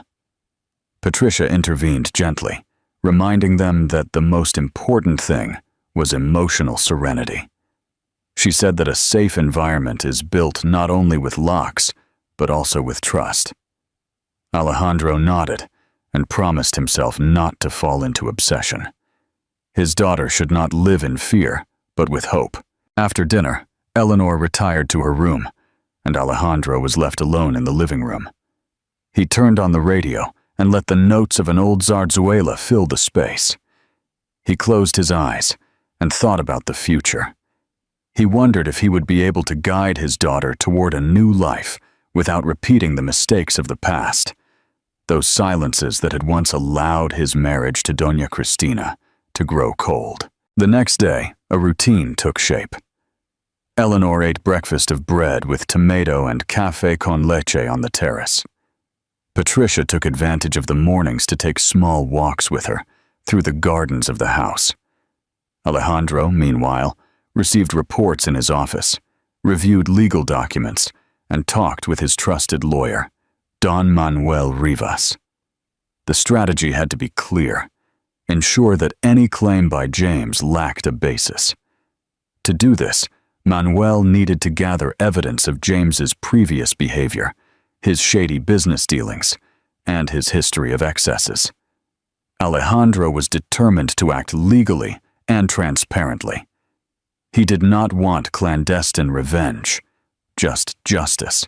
A: Patricia intervened gently, reminding them that the most important thing was emotional serenity. She said that a safe environment is built not only with locks, but also with trust. Alejandro nodded and promised himself not to fall into obsession. His daughter should not live in fear, but with hope. After dinner, Eleanor retired to her room, and Alejandro was left alone in the living room. He turned on the radio and let the notes of an old zarzuela fill the space. He closed his eyes and thought about the future. He wondered if he would be able to guide his daughter toward a new life without repeating the mistakes of the past, those silences that had once allowed his marriage to Doña Cristina to grow cold. The next day, a routine took shape. Eleanor ate breakfast of bread with tomato and café con leche on the terrace. Patricia took advantage of the mornings to take small walks with her through the gardens of the house. Alejandro, meanwhile, received reports in his office, reviewed legal documents, and talked with his trusted lawyer, Don Manuel Rivas. The strategy had to be clear: ensure that any claim by James lacked a basis. To do this, Manuel needed to gather evidence of James's previous behavior, his shady business dealings, and his history of excesses. Alejandro was determined to act legally and transparently. He did not want clandestine revenge, just justice.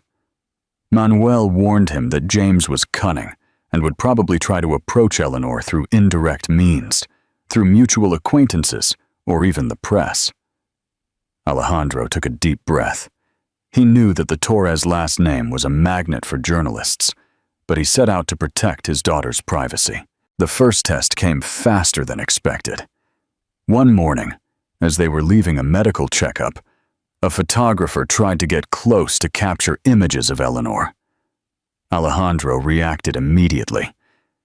A: Manuel warned him that James was cunning and would probably try to approach Eleanor through indirect means, through mutual acquaintances, or even the press. Alejandro took a deep breath. He knew that the Torres last name was a magnet for journalists, but he set out to protect his daughter's privacy. The first test came faster than expected. One morning, as they were leaving a medical checkup, a photographer tried to get close to capture images of Eleanor. Alejandro reacted immediately.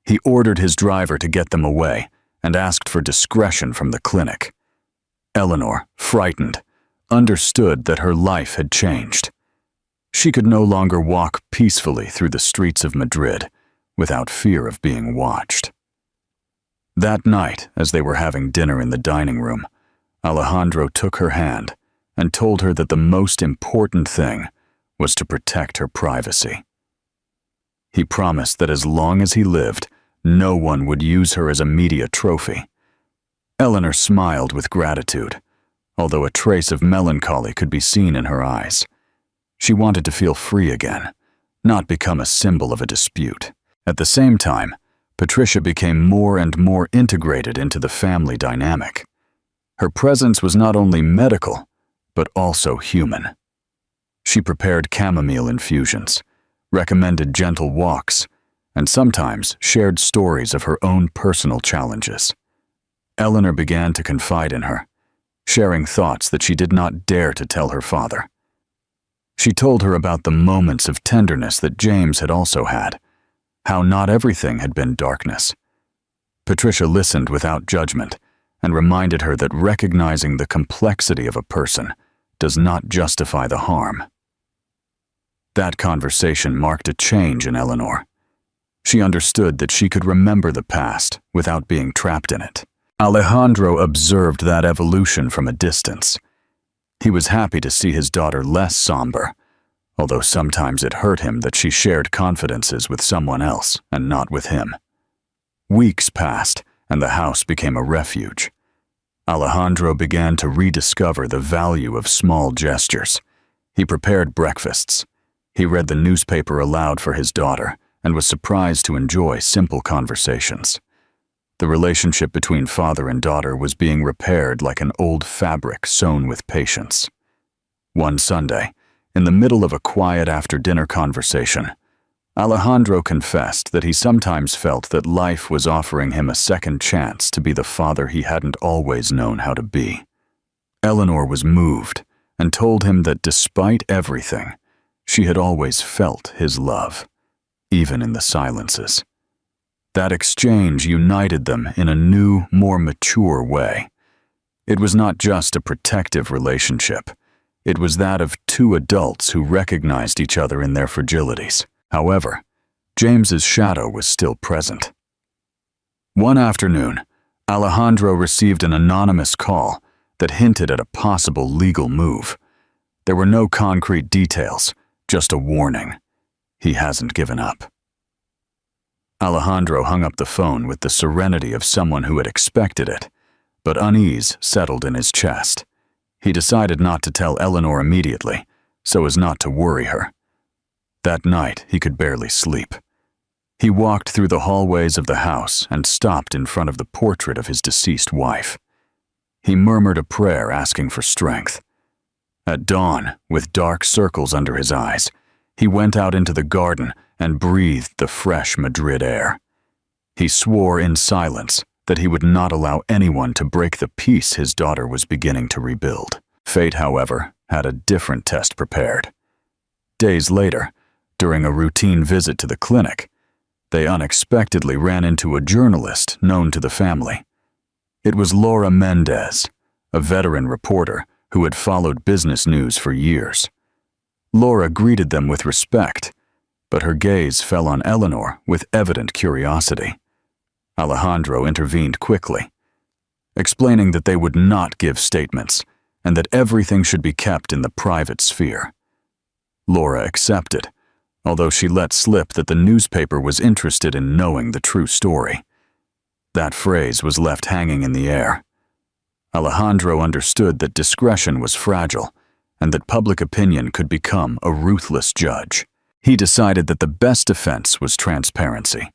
A: He ordered his driver to get them away and asked for discretion from the clinic. Eleanor, frightened, understood that her life had changed. She could no longer walk peacefully through the streets of Madrid without fear of being watched. That night, as they were having dinner in the dining room, Alejandro took her hand and told her that the most important thing was to protect her privacy. He promised that as long as he lived, no one would use her as a media trophy. Eleanor smiled with gratitude, although a trace of melancholy could be seen in her eyes. She wanted to feel free again, not become a symbol of a dispute. At the same time, Patricia became more and more integrated into the family dynamic. Her presence was not only medical, but also human. She prepared chamomile infusions, recommended gentle walks, and sometimes shared stories of her own personal challenges. Eleanor began to confide in her, sharing thoughts that she did not dare to tell her father. She told her about the moments of tenderness that James had also had, how not everything had been darkness. Patricia listened without judgment and reminded her that recognizing the complexity of a person does not justify the harm. That conversation marked a change in Eleanor. She understood that she could remember the past without being trapped in it. Alejandro observed that evolution from a distance. He was happy to see his daughter less somber, although sometimes it hurt him that she shared confidences with someone else and not with him. Weeks passed, and the house became a refuge. Alejandro began to rediscover the value of small gestures. He prepared breakfasts. He read the newspaper aloud for his daughter and was surprised to enjoy simple conversations. The relationship between father and daughter was being repaired like an old fabric sewn with patience. One Sunday, in the middle of a quiet after-dinner conversation, Alejandro confessed that he sometimes felt that life was offering him a second chance to be the father he hadn't always known how to be. Eleanor was moved and told him that despite everything, she had always felt his love, even in the silences. That exchange united them in a new, more mature way. It was not just a protective relationship. It was that of two adults who recognized each other in their fragilities. However, James's shadow was still present. One afternoon, Alejandro received an anonymous call that hinted at a possible legal move. There were no concrete details, just a warning. He hasn't given up. Alejandro hung up the phone with the serenity of someone who had expected it, but unease settled in his chest. He decided not to tell Eleanor immediately, so as not to worry her. That night, he could barely sleep. He walked through the hallways of the house and stopped in front of the portrait of his deceased wife. He murmured a prayer asking for strength. At dawn, with dark circles under his eyes, he went out into the garden and breathed the fresh Madrid air. He swore in silence that he would not allow anyone to break the peace his daughter was beginning to rebuild. Fate, however, had a different test prepared. Days later, during a routine visit to the clinic, they unexpectedly ran into a journalist known to the family. It was Laura Mendez, a veteran reporter who had followed business news for years. Laura greeted them with respect, but her gaze fell on Eleanor with evident curiosity. Alejandro intervened quickly, explaining that they would not give statements and that everything should be kept in the private sphere. Laura accepted, although she let slip that the newspaper was interested in knowing the true story. That phrase was left hanging in the air. Alejandro understood that discretion was fragile and that public opinion could become a ruthless judge. He decided that the best defense was transparency.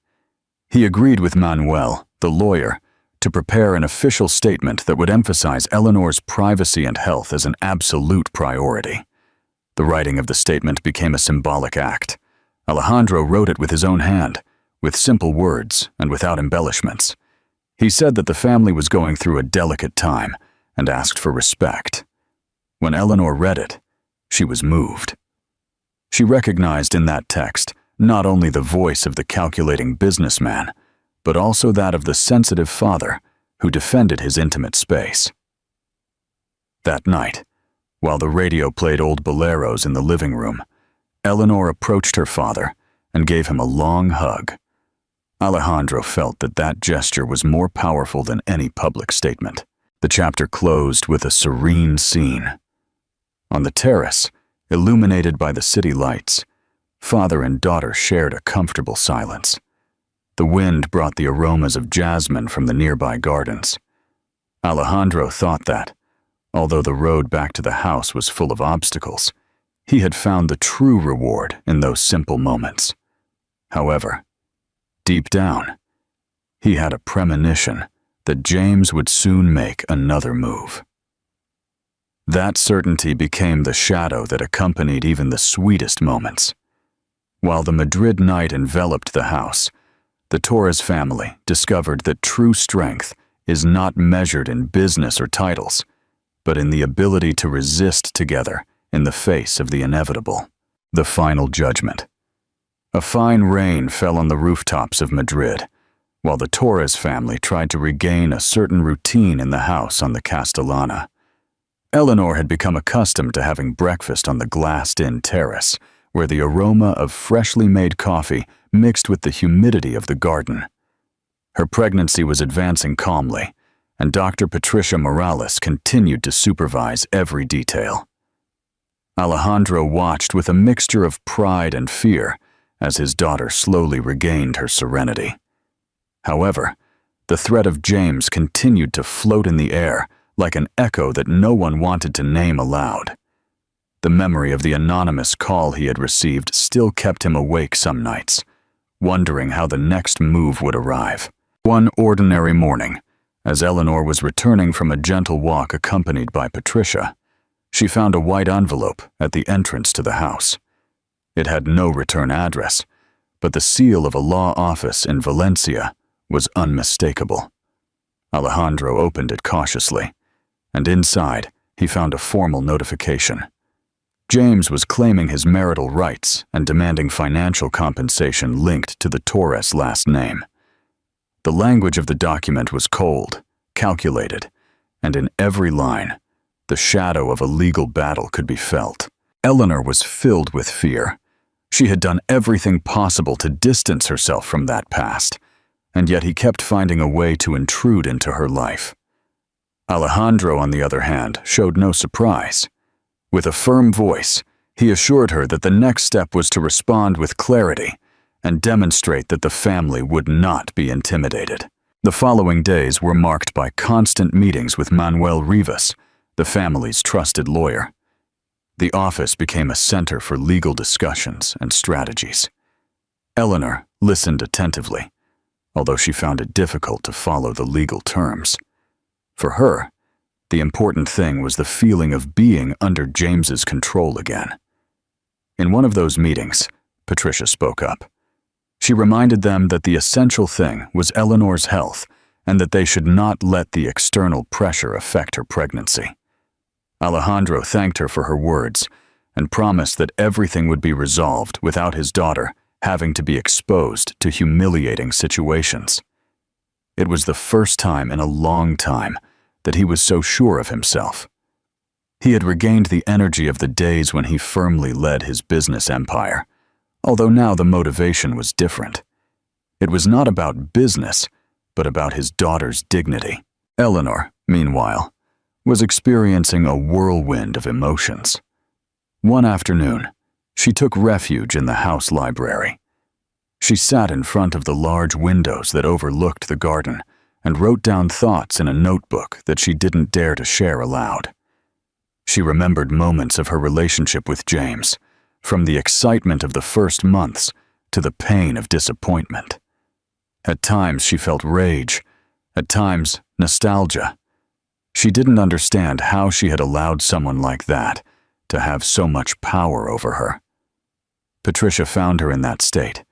A: He agreed with Manuel, the lawyer, to prepare an official statement that would emphasize Eleanor's privacy and health as an absolute priority. The writing of the statement became a symbolic act. Alejandro wrote it with his own hand, with simple words and without embellishments. He said that the family was going through a delicate time and asked for respect. When Eleanor read it, she was moved. She recognized in that text not only the voice of the calculating businessman, but also that of the sensitive father who defended his intimate space. That night, while the radio played old boleros in the living room, Eleanor approached her father and gave him a long hug. Alejandro felt that that gesture was more powerful than any public statement. The chapter closed with a serene scene. On the terrace, illuminated by the city lights, father and daughter shared a comfortable silence. The wind brought the aromas of jasmine from the nearby gardens. Alejandro thought that, although the road back to the house was full of obstacles, he had found the true reward in those simple moments. However, deep down, he had a premonition that James would soon make another move. That certainty became the shadow that accompanied even the sweetest moments. While the Madrid night enveloped the house, the Torres family discovered that true strength is not measured in business or titles, but in the ability to resist together in the face of the inevitable. The final judgment. A fine rain fell on the rooftops of Madrid, while the Torres family tried to regain a certain routine in the house on the Castellana. Eleanor had become accustomed to having breakfast on the glassed-in terrace, where the aroma of freshly made coffee mixed with the humidity of the garden. Her pregnancy was advancing calmly, and Dr. Patricia Morales continued to supervise every detail. Alejandro watched with a mixture of pride and fear as his daughter slowly regained her serenity. However, the threat of James continued to float in the air like an echo that no one wanted to name aloud. The memory of the anonymous call he had received still kept him awake some nights, wondering how the next move would arrive. One ordinary morning, as Eleanor was returning from a gentle walk accompanied by Patricia, she found a white envelope at the entrance to the house. It had no return address, but the seal of a law office in Valencia was unmistakable. Alejandro opened it cautiously, and inside he found a formal notification. James was claiming his marital rights and demanding financial compensation linked to the Torres last name. The language of the document was cold, calculated, and in every line, the shadow of a legal battle could be felt. Eleanor was filled with fear. She had done everything possible to distance herself from that past, and yet he kept finding a way to intrude into her life. Alejandro, on the other hand, showed no surprise. With a firm voice, he assured her that the next step was to respond with clarity and demonstrate that the family would not be intimidated. The following days were marked by constant meetings with Manuel Rivas, the family's trusted lawyer. The office became a center for legal discussions and strategies. Eleanor listened attentively, although she found it difficult to follow the legal terms. For her, the important thing was the feeling of being under James's control again. In one of those meetings, Patricia spoke up. She reminded them that the essential thing was Eleanor's health and that they should not let the external pressure affect her pregnancy. Alejandro thanked her for her words and promised that everything would be resolved without his daughter having to be exposed to humiliating situations. It was the first time in a long time that he was so sure of himself. He had regained the energy of the days when he firmly led his business empire, although now the motivation was different. It was not about business, but about his daughter's dignity. Eleanor, meanwhile, was experiencing a whirlwind of emotions. One afternoon, she took refuge in the house library. She sat in front of the large windows that overlooked the garden and wrote down thoughts in a notebook that she didn't dare to share aloud. She remembered moments of her relationship with James, from the excitement of the first months to the pain of disappointment. At times she felt rage, at times nostalgia. She didn't understand how she had allowed someone like that to have so much power over her. Patricia found her in that state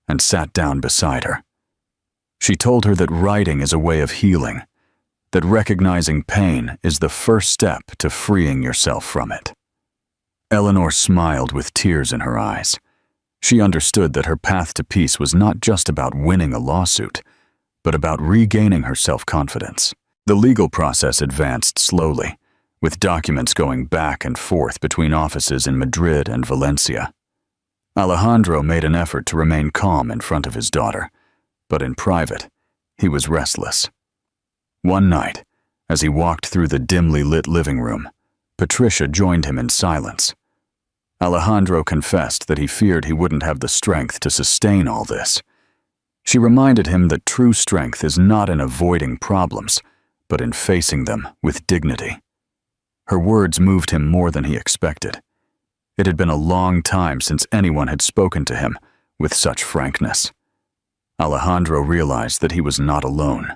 A: and sat down beside her. She told her that writing is a way of healing, that recognizing pain is the first step to freeing yourself from it. Eleanor smiled with tears in her eyes. She understood that her path to peace was not just about winning a lawsuit, but about regaining her self-confidence. The legal process advanced slowly, with documents going back and forth between offices in Madrid and Valencia. Alejandro made an effort to remain calm in front of his daughter, but in private, he was restless. One night, as he walked through the dimly lit living room, Patricia joined him in silence. Alejandro confessed that he feared he wouldn't have the strength to sustain all this. She reminded him that true strength is not in avoiding problems, but in facing them with dignity. Her words moved him more than he expected. It had been a long time since anyone had spoken to him with such frankness. Alejandro realized that he was not alone,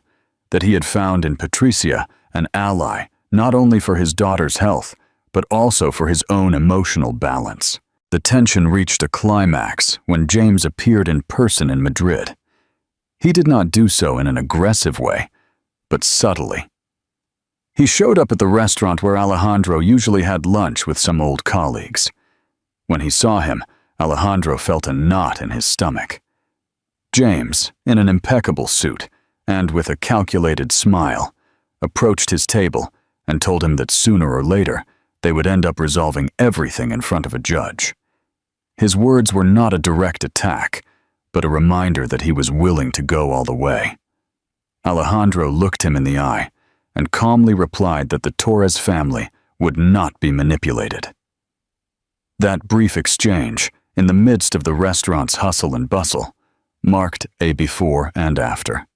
A: that he had found in Patricia an ally not only for his daughter's health, but also for his own emotional balance. The tension reached a climax when James appeared in person in Madrid. He did not do so in an aggressive way, but subtly. He showed up at the restaurant where Alejandro usually had lunch with some old colleagues. When he saw him, Alejandro felt a knot in his stomach. James, in an impeccable suit and with a calculated smile, approached his table and told him that sooner or later they would end up resolving everything in front of a judge. His words were not a direct attack, but a reminder that he was willing to go all the way. Alejandro looked him in the eye and calmly replied that the Torres family would not be manipulated. That brief exchange, in the midst of the restaurant's hustle and bustle, marked a before and after.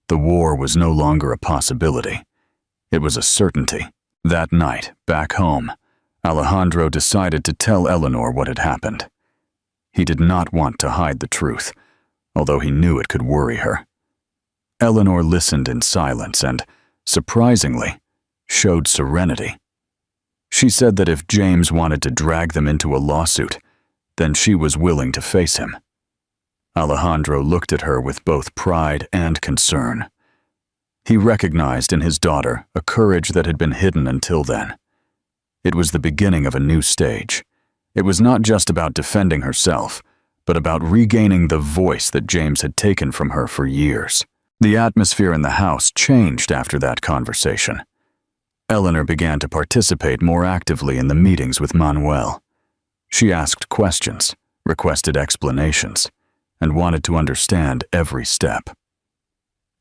A: The war was no longer a possibility. It was a certainty. That night, back home, Alejandro decided to tell Eleanor what had happened. He did not want to hide the truth, although he knew it could worry her. Eleanor listened in silence and, surprisingly, showed serenity. She said that if James wanted to drag them into a lawsuit, then she was willing to face him. Alejandro looked at her with both pride and concern. He recognized in his daughter a courage that had been hidden until then. It was the beginning of a new stage. It was not just about defending herself, but about regaining the voice that James had taken from her for years. The atmosphere in the house changed after that conversation. Eleanor began to participate more actively in the meetings with Manuel. She asked questions, requested explanations, and wanted to understand every step.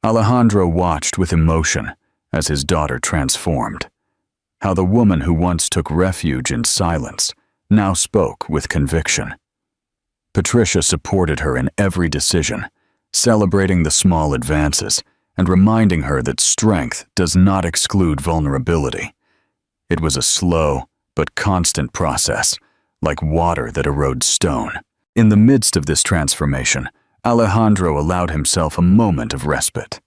A: Alejandro watched with emotion as his daughter transformed, how the woman who once took refuge in silence now spoke with conviction. Patricia supported her in every decision, celebrating the small advances and reminding her that strength does not exclude vulnerability. It was a slow but constant process, like water that erodes stone. In the midst of this transformation, Alejandro allowed himself a moment of respite.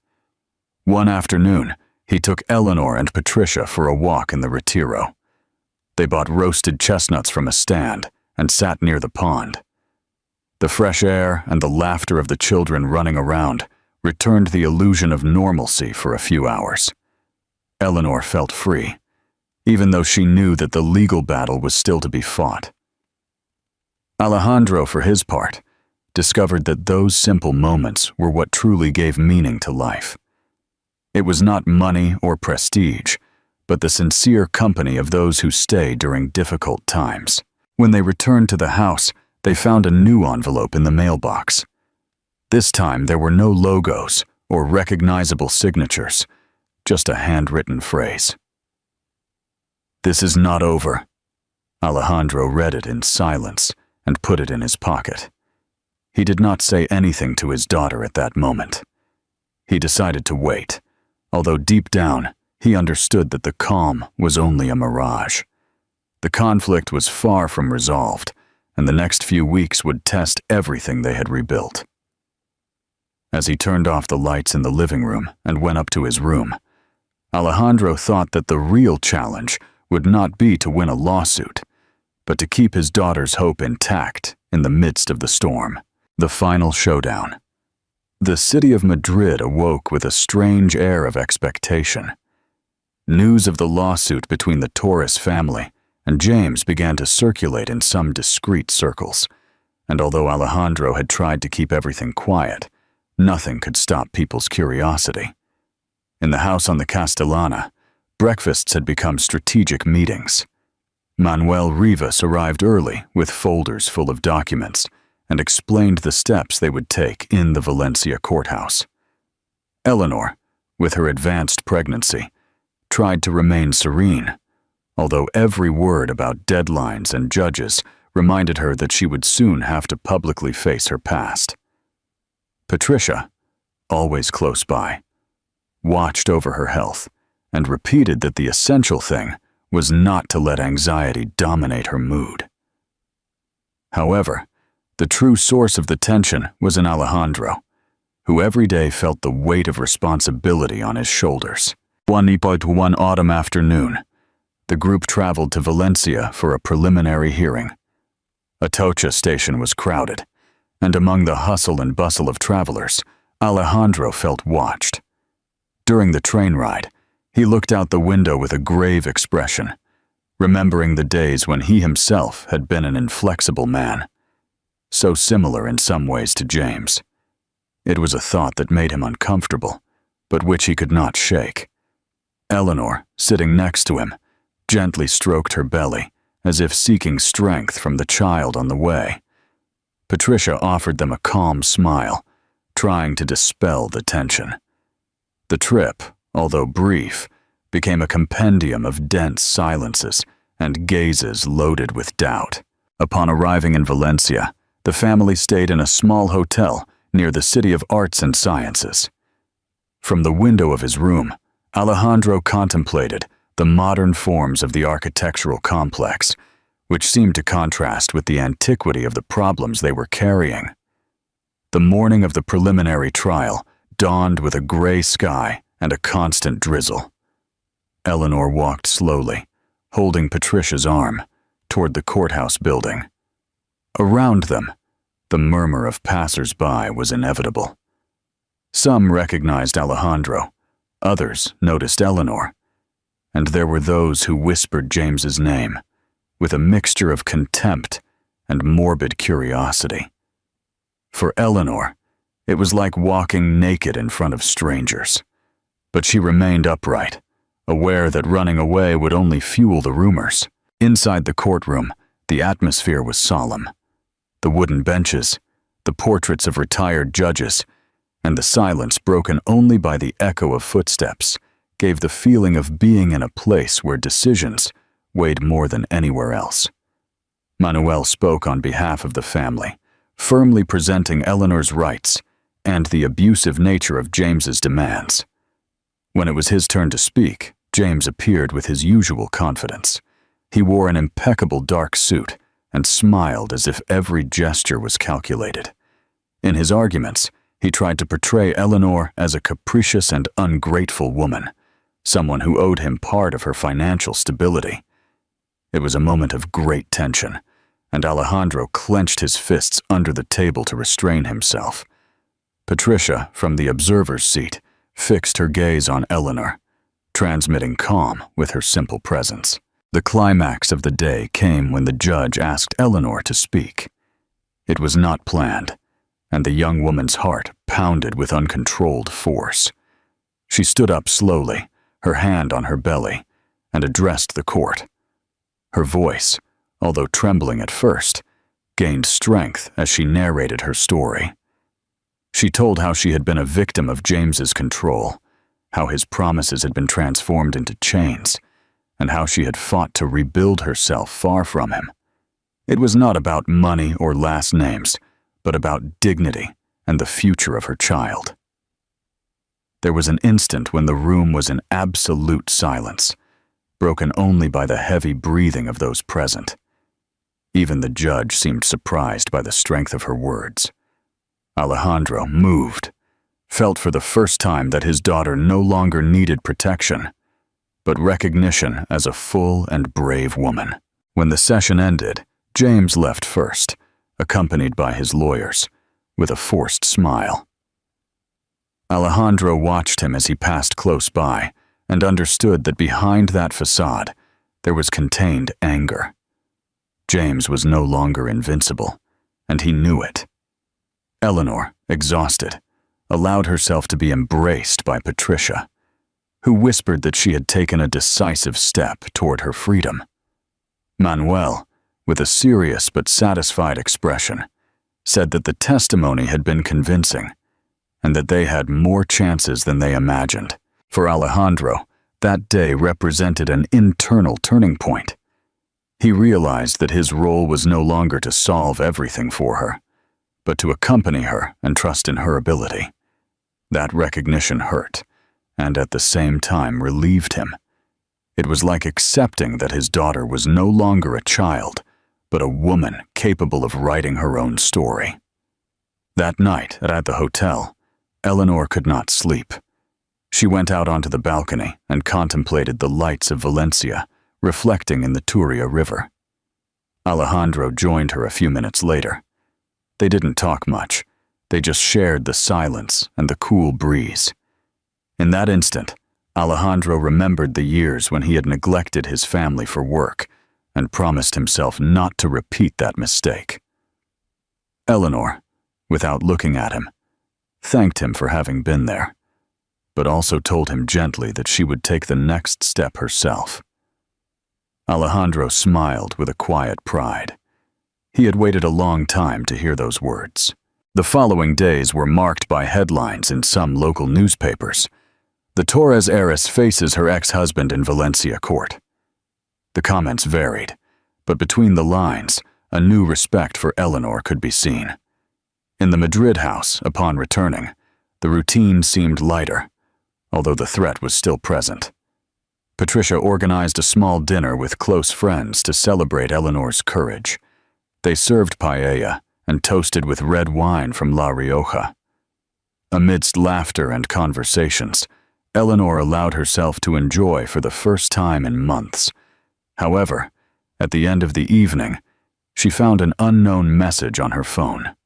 A: One afternoon, he took Eleanor and Patricia for a walk in the Retiro. They bought roasted chestnuts from a stand and sat near the pond. The fresh air and the laughter of the children running around returned the illusion of normalcy for a few hours. Eleanor felt free, even though she knew that the legal battle was still to be fought. Alejandro, for his part, discovered that those simple moments were what truly gave meaning to life. It was not money or prestige, but the sincere company of those who stay during difficult times. When they returned to the house, they found a new envelope in the mailbox. This time there were no logos or recognizable signatures, just a handwritten phrase. "This is not over." Alejandro read it in silence and put it in his pocket. He did not say anything to his daughter at that moment. He decided to wait, although deep down he understood that the calm was only a mirage. The conflict was far from resolved, and the next few weeks would test everything they had rebuilt. As he turned off the lights in the living room and went up to his room, Alejandro thought that the real challenge would not be to win a lawsuit, but to keep his daughter's hope intact in the midst of the storm. The final showdown. The city of Madrid awoke with a strange air of expectation. News of the lawsuit between the Torres family and James began to circulate in some discreet circles, and although Alejandro had tried to keep everything quiet, nothing could stop people's curiosity. In the house on the Castellana, breakfasts had become strategic meetings. Manuel Rivas arrived early with folders full of documents and explained the steps they would take in the Valencia courthouse. Eleanor, with her advanced pregnancy, tried to remain serene, although every word about deadlines and judges reminded her that she would soon have to publicly face her past. Patricia, always close by, watched over her health and repeated that the essential thing was not to let anxiety dominate her mood. However, the true source of the tension was in Alejandro, who every day felt the weight of responsibility on his shoulders. One autumn afternoon, the group traveled to Valencia for a preliminary hearing. Atocha station was crowded, and among the hustle and bustle of travelers, Alejandro felt watched. During the train ride, he looked out the window with a grave expression, remembering the days when he himself had been an inflexible man, so similar in some ways to James. It was a thought that made him uncomfortable, but which he could not shake. Eleanor, sitting next to him, gently stroked her belly, as if seeking strength from the child on the way. Patricia offered them a calm smile, trying to dispel the tension. The trip, although brief, became a compendium of dense silences and gazes loaded with doubt. Upon arriving in Valencia, the family stayed in a small hotel near the City of Arts and Sciences. From the window of his room, Alejandro contemplated the modern forms of the architectural complex, which seemed to contrast with the antiquity of the problems they were carrying. The morning of the preliminary trial dawned with a gray sky and a constant drizzle. Eleanor walked slowly, holding Patricia's arm, toward the courthouse building. Around them, The murmur of passers-by was inevitable. Some recognized Alejandro, others noticed Eleanor, and there were those who whispered James's name, with a mixture of contempt and morbid curiosity. For Eleanor, it was like walking naked in front of strangers, but she remained upright, aware that running away would only fuel the rumors. Inside the courtroom, the atmosphere was solemn. The wooden benches, the portraits of retired judges, and the silence broken only by the echo of footsteps gave the feeling of being in a place where decisions weighed more than anywhere else. Manuel spoke on behalf of the family, firmly presenting Eleanor's rights and the abusive nature of James's demands. When it was his turn to speak, James appeared with his usual confidence. He wore an impeccable dark suit and smiled as if every gesture was calculated. In his arguments, he tried to portray Eleanor as a capricious and ungrateful woman, someone who owed him part of her financial stability. It was a moment of great tension, and Alejandro clenched his fists under the table to restrain himself. Patricia, from the observer's seat, fixed her gaze on Eleanor, transmitting calm with her simple presence. The climax of the day came when the judge asked Eleanor to speak. It was not planned, and the young woman's heart pounded with uncontrolled force. She stood up slowly, her hand on her belly, and addressed the court. Her voice, although trembling at first, gained strength as she narrated her story. She told how she had been a victim of James's control, how his promises had been transformed into chains, and how she had fought to rebuild herself far from him. It was not about money or last names, but about dignity and the future of her child. There was an instant when the room was in absolute silence, broken only by the heavy breathing of those present. Even the judge seemed surprised by the strength of her words. Alejandro, moved, felt for the first time that his daughter no longer needed protection, but recognition as a full and brave woman. When the session ended, James left first, accompanied by his lawyers, with a forced smile. Alejandro watched him as he passed close by and understood that behind that facade there was contained anger. James was no longer invincible, and he knew it. Eleanor, exhausted, allowed herself to be embraced by Patricia, who whispered that she had taken a decisive step toward her freedom. Manuel, with a serious but satisfied expression, said that the testimony had been convincing and that they had more chances than they imagined. For Alejandro, that day represented an internal turning point. He realized that his role was no longer to solve everything for her, but to accompany her and trust in her ability. That recognition hurt, and at the same time relieved him. It was like accepting that his daughter was no longer a child, but a woman capable of writing her own story. That night at the hotel, Eleanor could not sleep. She went out onto the balcony and contemplated the lights of Valencia reflecting in the Turia River. Alejandro joined her a few minutes later. They didn't talk much. They just shared the silence and the cool breeze. In that instant, Alejandro remembered the years when he had neglected his family for work and promised himself not to repeat that mistake. Eleanor, without looking at him, thanked him for having been there, but also told him gently that she would take the next step herself. Alejandro smiled with a quiet pride. He had waited a long time to hear those words. The following days were marked by headlines in some local newspapers. The Torres heiress faces her ex-husband in Valencia court. The comments varied, but between the lines, a new respect for Eleanor could be seen. In the Madrid house, upon returning, the routine seemed lighter, although the threat was still present. Patricia organized a small dinner with close friends to celebrate Eleanor's courage. They served paella and toasted with red wine from La Rioja. Amidst laughter and conversations, Eleanor allowed herself to enjoy for the first time in months. However, at the end of the evening, she found an unknown message on her phone.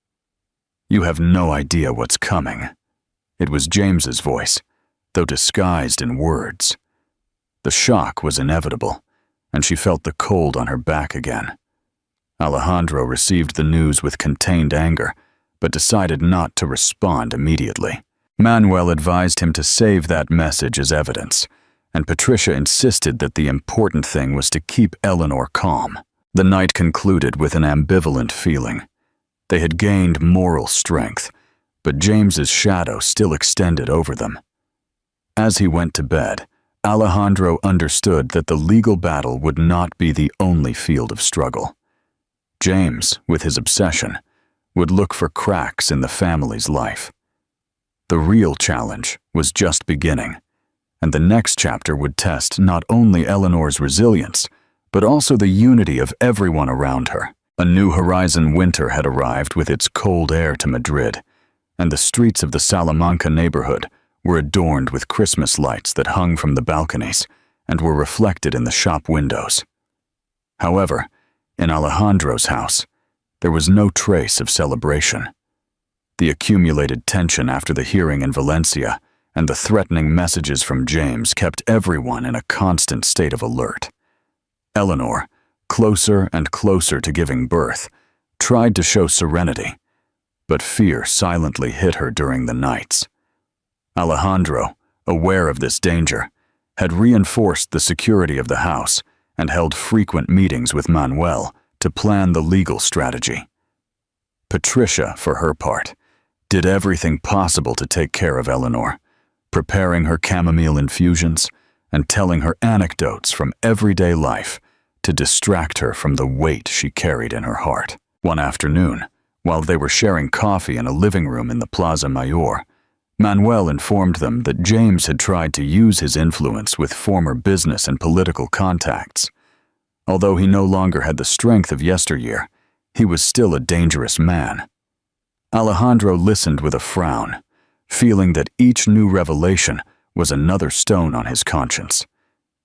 A: "You have no idea what's coming." It was James's voice, though disguised in words. The shock was inevitable, and she felt the cold on her back again. Alejandro received the news with contained anger, but decided not to respond immediately. Manuel advised him to save that message as evidence, and Patricia insisted that the important thing was to keep Eleanor calm. The night concluded with an ambivalent feeling. They had gained moral strength, but James's shadow still extended over them. As he went to bed, Alejandro understood that the legal battle would not be the only field of struggle. James, with his obsession, would look for cracks in the family's life. The real challenge was just beginning, and the next chapter would test not only Eleanor's resilience, but also the unity of everyone around her. A New Horizon winter had arrived with its cold air to Madrid, and the streets of the Salamanca neighborhood were adorned with Christmas lights that hung from the balconies and were reflected in the shop windows. However, in Alejandro's house, there was no trace of celebration. The accumulated tension after the hearing in Valencia and the threatening messages from James kept everyone in a constant state of alert. Eleanor, closer and closer to giving birth, tried to show serenity, but fear silently hit her during the nights. Alejandro, aware of this danger, had reinforced the security of the house and held frequent meetings with Manuel to plan the legal strategy. Patricia, for her part, did everything possible to take care of Eleanor, preparing her chamomile infusions and telling her anecdotes from everyday life to distract her from the weight she carried in her heart. One afternoon, while they were sharing coffee in a living room in the Plaza Mayor, Manuel informed them that James had tried to use his influence with former business and political contacts. Although he no longer had the strength of yesteryear, he was still a dangerous man. Alejandro listened with a frown, feeling that each new revelation was another stone on his conscience.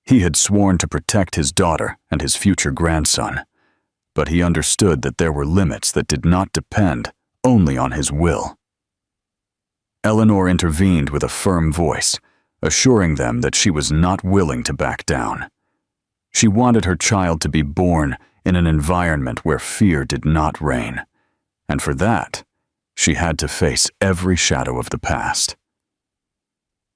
A: He had sworn to protect his daughter and his future grandson, but he understood that there were limits that did not depend only on his will. Eleanor intervened with a firm voice, assuring them that she was not willing to back down. She wanted her child to be born in an environment where fear did not reign, and for that, she had to face every shadow of the past.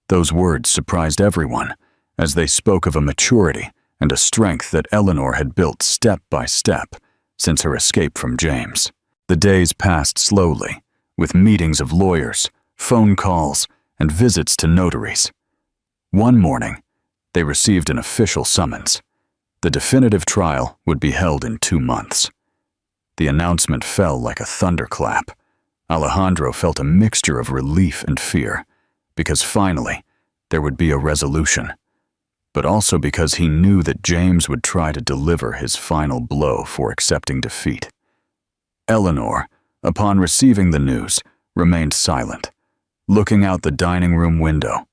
A: Those words surprised everyone, as they spoke of a maturity and a strength that Eleanor had built step by step since her escape from James. The days passed slowly, with meetings of lawyers, phone calls, and visits to notaries. One morning, they received an official summons. The definitive trial would be held in 2 months. The announcement fell like a thunderclap. Alejandro felt a mixture of relief and fear, because finally, there would be a resolution, but also because he knew that James would try to deliver his final blow for accepting defeat. Eleanor, upon receiving the news, remained silent, looking out the dining room window,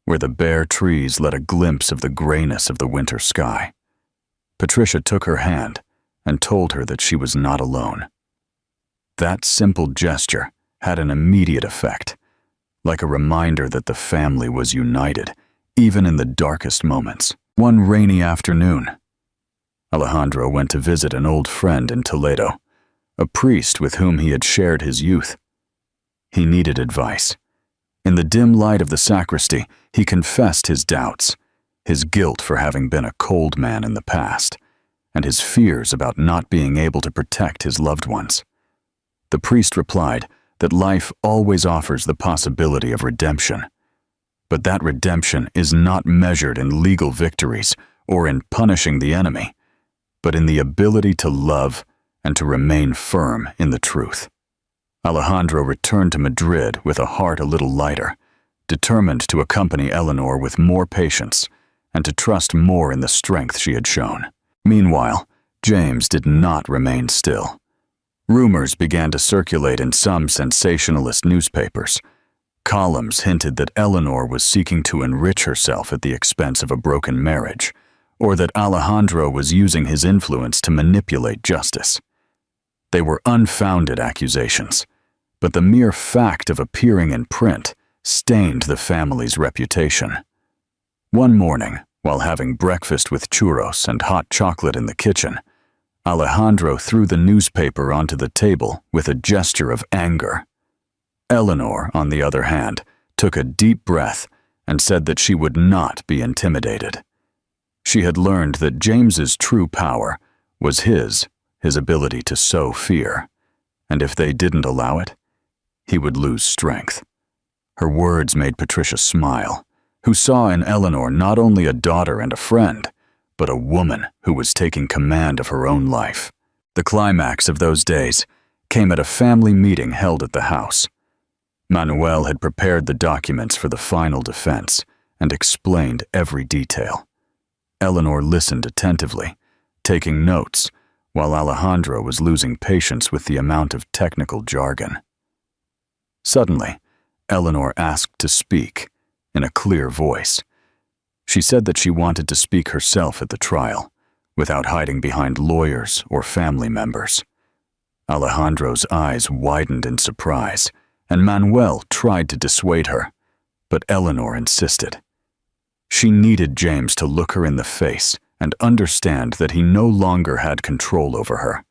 A: where the bare trees let a glimpse of the grayness of the winter sky. Patricia took her hand and told her that she was not alone. That simple gesture had an immediate effect, like a reminder that the family was united, even in the darkest moments. One rainy afternoon, Alejandro went to visit an old friend in Toledo, a priest with whom he had shared his youth. He needed advice. In the dim light of the sacristy, he confessed his doubts, his guilt for having been a cold man in the past, and his fears about not being able to protect his loved ones. The priest replied that life always offers the possibility of redemption, but that redemption is not measured in legal victories or in punishing the enemy, but in the ability to love and to remain firm in the truth. Alejandro returned to Madrid with a heart a little lighter, determined to accompany Eleanor with more patience and to trust more in the strength she had shown. Meanwhile, James did not remain still. Rumors began to circulate in some sensationalist newspapers. Columns hinted that Eleanor was seeking to enrich herself at the expense of a broken marriage, or that Alejandro was using his influence to manipulate justice. They were unfounded accusations, but the mere fact of appearing in print stained the family's reputation. One morning, while having breakfast with churros and hot chocolate in the kitchen, Alejandro threw the newspaper onto the table with a gesture of anger. Eleanor, on the other hand, took a deep breath and said that she would not be intimidated. She had learned that James's true power was his ability to sow fear, and if they didn't allow it, he would lose strength. Her words made Patricia smile, who saw in Eleanor not only a daughter and a friend, but a woman who was taking command of her own life. The climax of those days came at a family meeting held at the house. Manuel had prepared the documents for the final defense and explained every detail. Eleanor listened attentively, taking notes, while Alejandro was losing patience with the amount of technical jargon. Suddenly, Eleanor asked to speak, in a clear voice. She said that she wanted to speak herself at the trial, without hiding behind lawyers or family members. Alejandro's eyes widened in surprise, and Manuel tried to dissuade her, but Eleanor insisted. She needed James to look her in the face and understand that he no longer had control over her.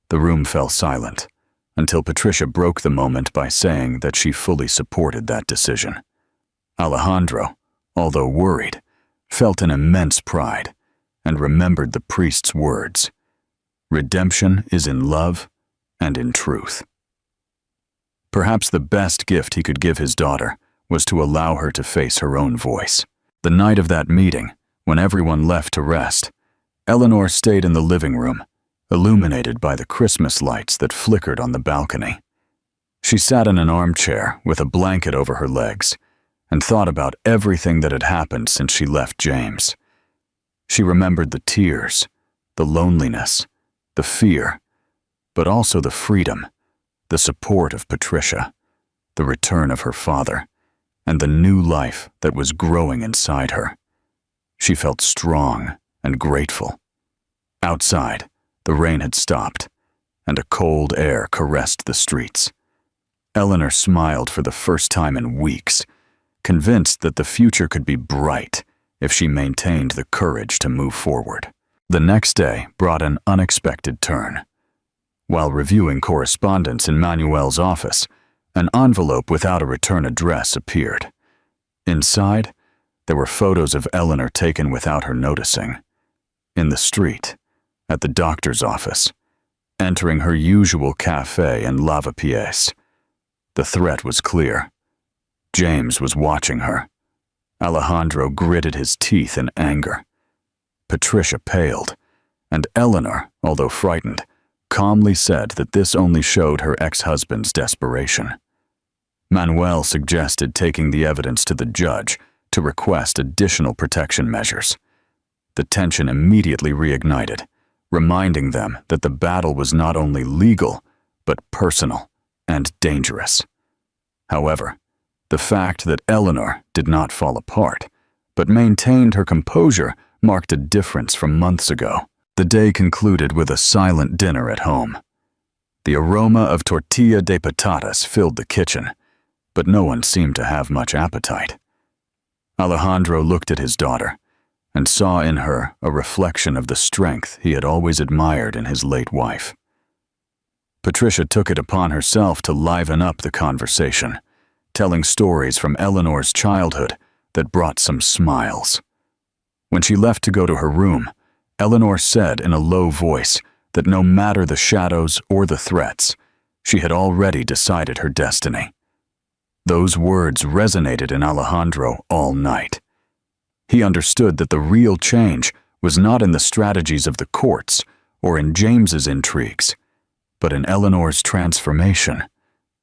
A: The room fell silent, until Patricia broke the moment by saying that she fully supported that decision. Alejandro, although worried, felt an immense pride and remembered the priest's words, "Redemption is in love and in truth." Perhaps the best gift he could give his daughter was to allow her to face her own voice. The night of that meeting, when everyone left to rest, Eleanor stayed in the living room, illuminated by the Christmas lights that flickered on the balcony. She sat in an armchair with a blanket over her legs and thought about everything that had happened since she left James. She remembered the tears, the loneliness, the fear, but also the freedom, the support of Patricia, the return of her father, and the new life that was growing inside her. She felt strong and grateful. Outside, the rain had stopped, and a cold air caressed the streets. Eleanor smiled for the first time in weeks, convinced that the future could be bright if she maintained the courage to move forward. The next day brought an unexpected turn. While reviewing correspondence in Manuel's office, an envelope without a return address appeared. Inside, there were photos of Eleanor taken without her noticing. In the street, at the doctor's office, entering her usual cafe and lavapiés. The threat was clear. James was watching her. Alejandro gritted his teeth in anger. Patricia paled, and Eleanor, although frightened, calmly said that this only showed her ex-husband's desperation. Manuel suggested taking the evidence to the judge to request additional protection measures. The tension immediately reignited, reminding them that the battle was not only legal, but personal and dangerous. However, the fact that Eleanor did not fall apart, but maintained her composure, marked a difference from months ago. The day concluded with a silent dinner at home. The aroma of tortilla de patatas filled the kitchen, but no one seemed to have much appetite. Alejandro looked at his daughter and saw in her a reflection of the strength he had always admired in his late wife. Patricia took it upon herself to liven up the conversation, telling stories from Eleanor's childhood that brought some smiles. When she left to go to her room, Eleanor said in a low voice that no matter the shadows or the threats, she had already decided her destiny. Those words resonated in Alejandro all night. He understood that the real change was not in the strategies of the courts or in James's intrigues, but in Eleanor's transformation.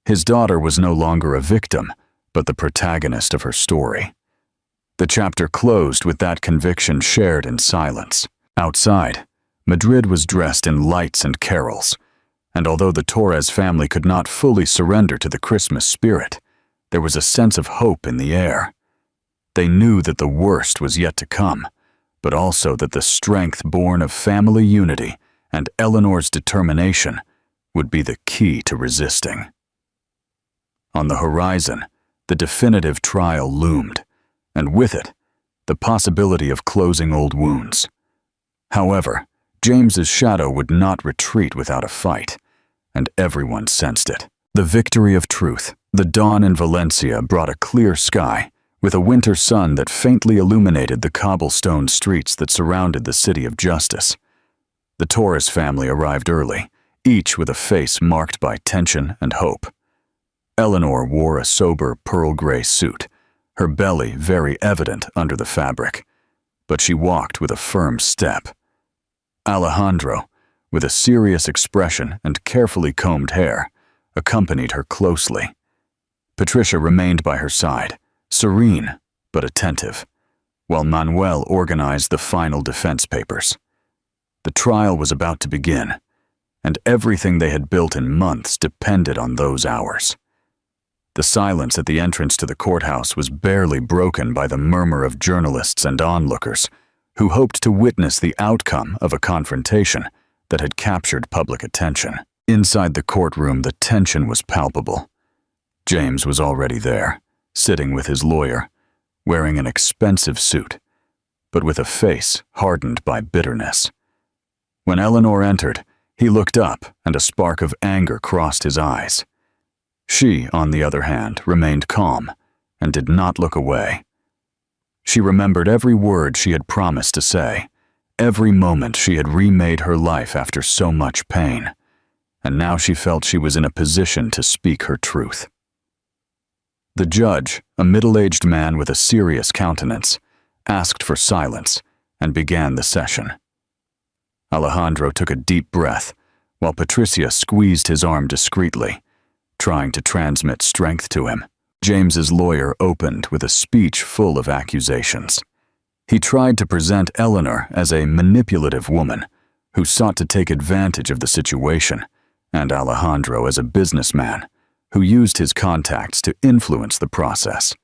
A: His daughter was no longer a victim, but the protagonist of her story. The chapter closed with that conviction shared in silence. Outside, Madrid was dressed in lights and carols, and although the Torres family could not fully surrender to the Christmas spirit, there was a sense of hope in the air. They knew that the worst was yet to come, but also that the strength born of family unity and Eleanor's determination would be the key to resisting. On the horizon, the definitive trial loomed, and with it, the possibility of closing old wounds. However, James's shadow would not retreat without a fight, and everyone sensed it. The victory of truth. The dawn in Valencia brought a clear sky, with a winter sun that faintly illuminated the cobblestone streets that surrounded the city of justice. The Torres family arrived early, each with a face marked by tension and hope. Eleanor wore a sober pearl gray suit, her belly very evident under the fabric, but she walked with a firm step. Alejandro, with a serious expression and carefully combed hair, accompanied her closely. Patricia remained by her side, serene but attentive, while Manuel organized the final defense papers. The trial was about to begin, and everything they had built in months depended on those hours. The silence at the entrance to the courthouse was barely broken by the murmur of journalists and onlookers who hoped to witness the outcome of a confrontation that had captured public attention. Inside the courtroom, the tension was palpable. James was already there, sitting with his lawyer, wearing an expensive suit, but with a face hardened by bitterness. When Eleanor entered, he looked up and a spark of anger crossed his eyes. She, on the other hand, remained calm and did not look away. She remembered every word she had promised to say, every moment she had remade her life after so much pain, and now she felt she was in a position to speak her truth. The judge, a middle-aged man with a serious countenance, asked for silence and began the session. Alejandro took a deep breath, while Patricia squeezed his arm discreetly, trying to transmit strength to him. James's lawyer opened with a speech full of accusations. He tried to present Eleanor as a manipulative woman who sought to take advantage of the situation, and Alejandro as a businessman who used his contacts to influence the process.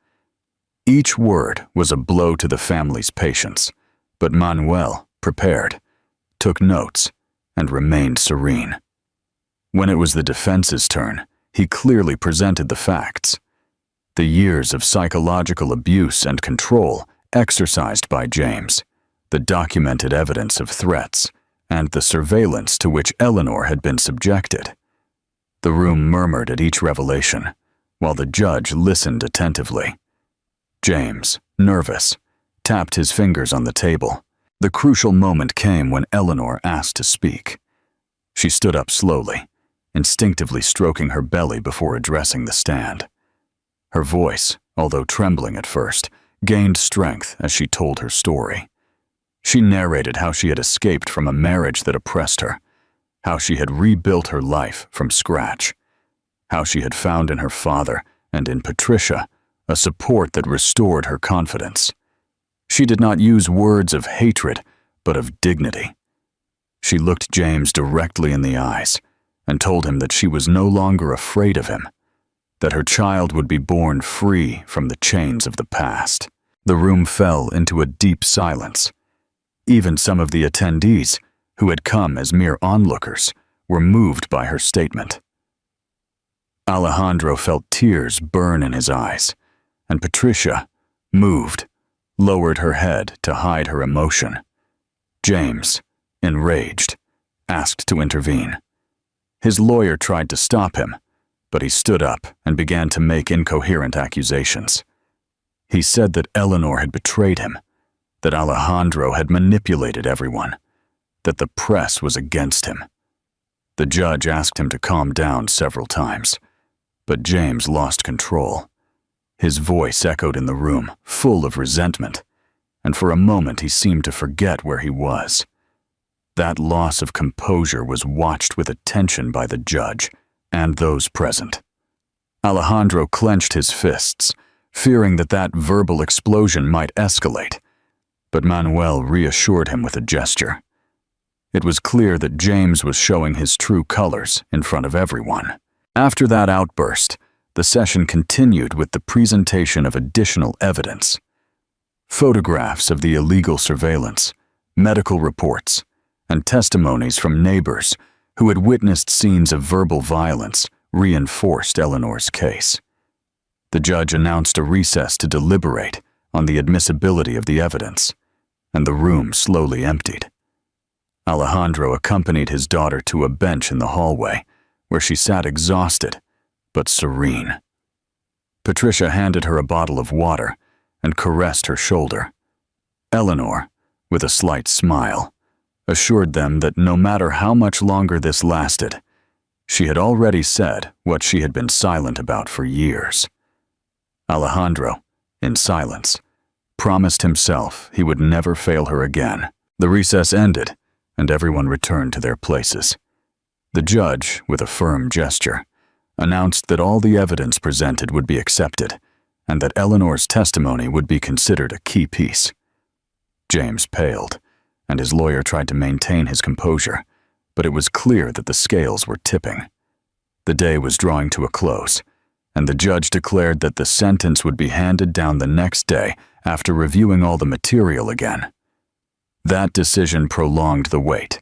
A: Each word was a blow to the family's patience, but Manuel, prepared, took notes and remained serene. When it was the defense's turn, he clearly presented the facts. The years of psychological abuse and control exercised by James, the documented evidence of threats, and the surveillance to which Eleanor had been subjected. The room murmured at each revelation, while the judge listened attentively. James, nervous, tapped his fingers on the table. The crucial moment came when Eleanor asked to speak. She stood up slowly, instinctively stroking her belly before addressing the stand. Her voice, although trembling at first, gained strength as she told her story. She narrated how she had escaped from a marriage that oppressed her, how she had rebuilt her life from scratch, how she had found in her father and in Patricia a support that restored her confidence. She did not use words of hatred, but of dignity. She looked James directly in the eyes and told him that she was no longer afraid of him, that her child would be born free from the chains of the past. The room fell into a deep silence. Even some of the attendees, who had come as mere onlookers, were moved by her statement. Alejandro felt tears burn in his eyes, and Patricia, moved, lowered her head to hide her emotion. James, enraged, asked to intervene. His lawyer tried to stop him, but he stood up and began to make incoherent accusations. He said that Eleanor had betrayed him, that Alejandro had manipulated everyone, that the press was against him. The judge asked him to calm down several times, but James lost control. His voice echoed in the room, full of resentment, and for a moment he seemed to forget where he was. That loss of composure was watched with attention by the judge and those present. Alejandro clenched his fists, fearing that verbal explosion might escalate, but Manuel reassured him with a gesture. It was clear that James was showing his true colors in front of everyone. After that outburst, the session continued with the presentation of additional evidence. Photographs of the illegal surveillance, medical reports, and testimonies from neighbors who had witnessed scenes of verbal violence reinforced Eleanor's case. The judge announced a recess to deliberate on the admissibility of the evidence, and the room slowly emptied. Alejandro accompanied his daughter to a bench in the hallway, where she sat exhausted but serene. Patricia handed her a bottle of water and caressed her shoulder. Eleanor, with a slight smile, assured them that no matter how much longer this lasted, she had already said what she had been silent about for years. Alejandro, in silence, promised himself he would never fail her again. The recess ended, and everyone returned to their places. The judge, with a firm gesture, announced that all the evidence presented would be accepted, and that Eleanor's testimony would be considered a key piece. James paled, and his lawyer tried to maintain his composure, but it was clear that the scales were tipping. The day was drawing to a close, and the judge declared that the sentence would be handed down the next day after reviewing all the material again. That decision prolonged the wait,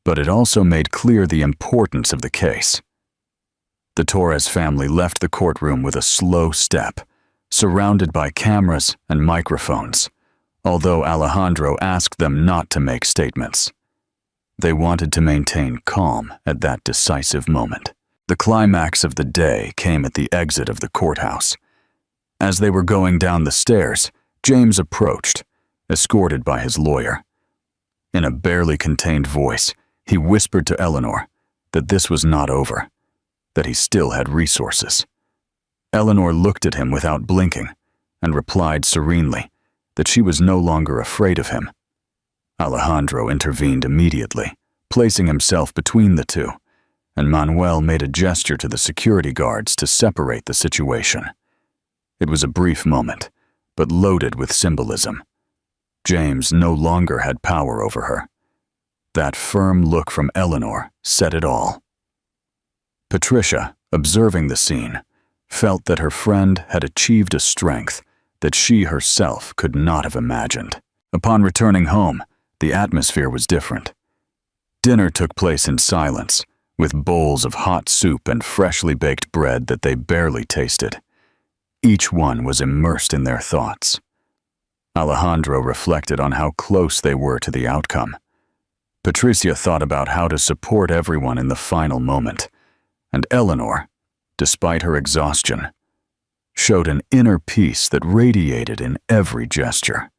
A: but it also made clear the importance of the case. The Torres family left the courtroom with a slow step, surrounded by cameras and microphones, although Alejandro asked them not to make statements. They wanted to maintain calm at that decisive moment. The climax of the day came at the exit of the courthouse. As they were going down the stairs, James approached, escorted by his lawyer. In a barely contained voice, he whispered to Eleanor that this was not over, that he still had resources. Eleanor looked at him without blinking and replied serenely that she was no longer afraid of him. Alejandro intervened immediately, placing himself between the two, and Manuel made a gesture to the security guards to separate the situation. It was a brief moment, but loaded with symbolism. James no longer had power over her. That firm look from Eleanor said it all. Patricia, observing the scene, felt that her friend had achieved a strength that she herself could not have imagined. Upon returning home, the atmosphere was different. Dinner took place in silence, with bowls of hot soup and freshly baked bread that they barely tasted. Each one was immersed in their thoughts. Alejandro reflected on how close they were to the outcome. Patricia thought about how to support everyone in the final moment, and Eleanor, despite her exhaustion, showed an inner peace that radiated in every gesture.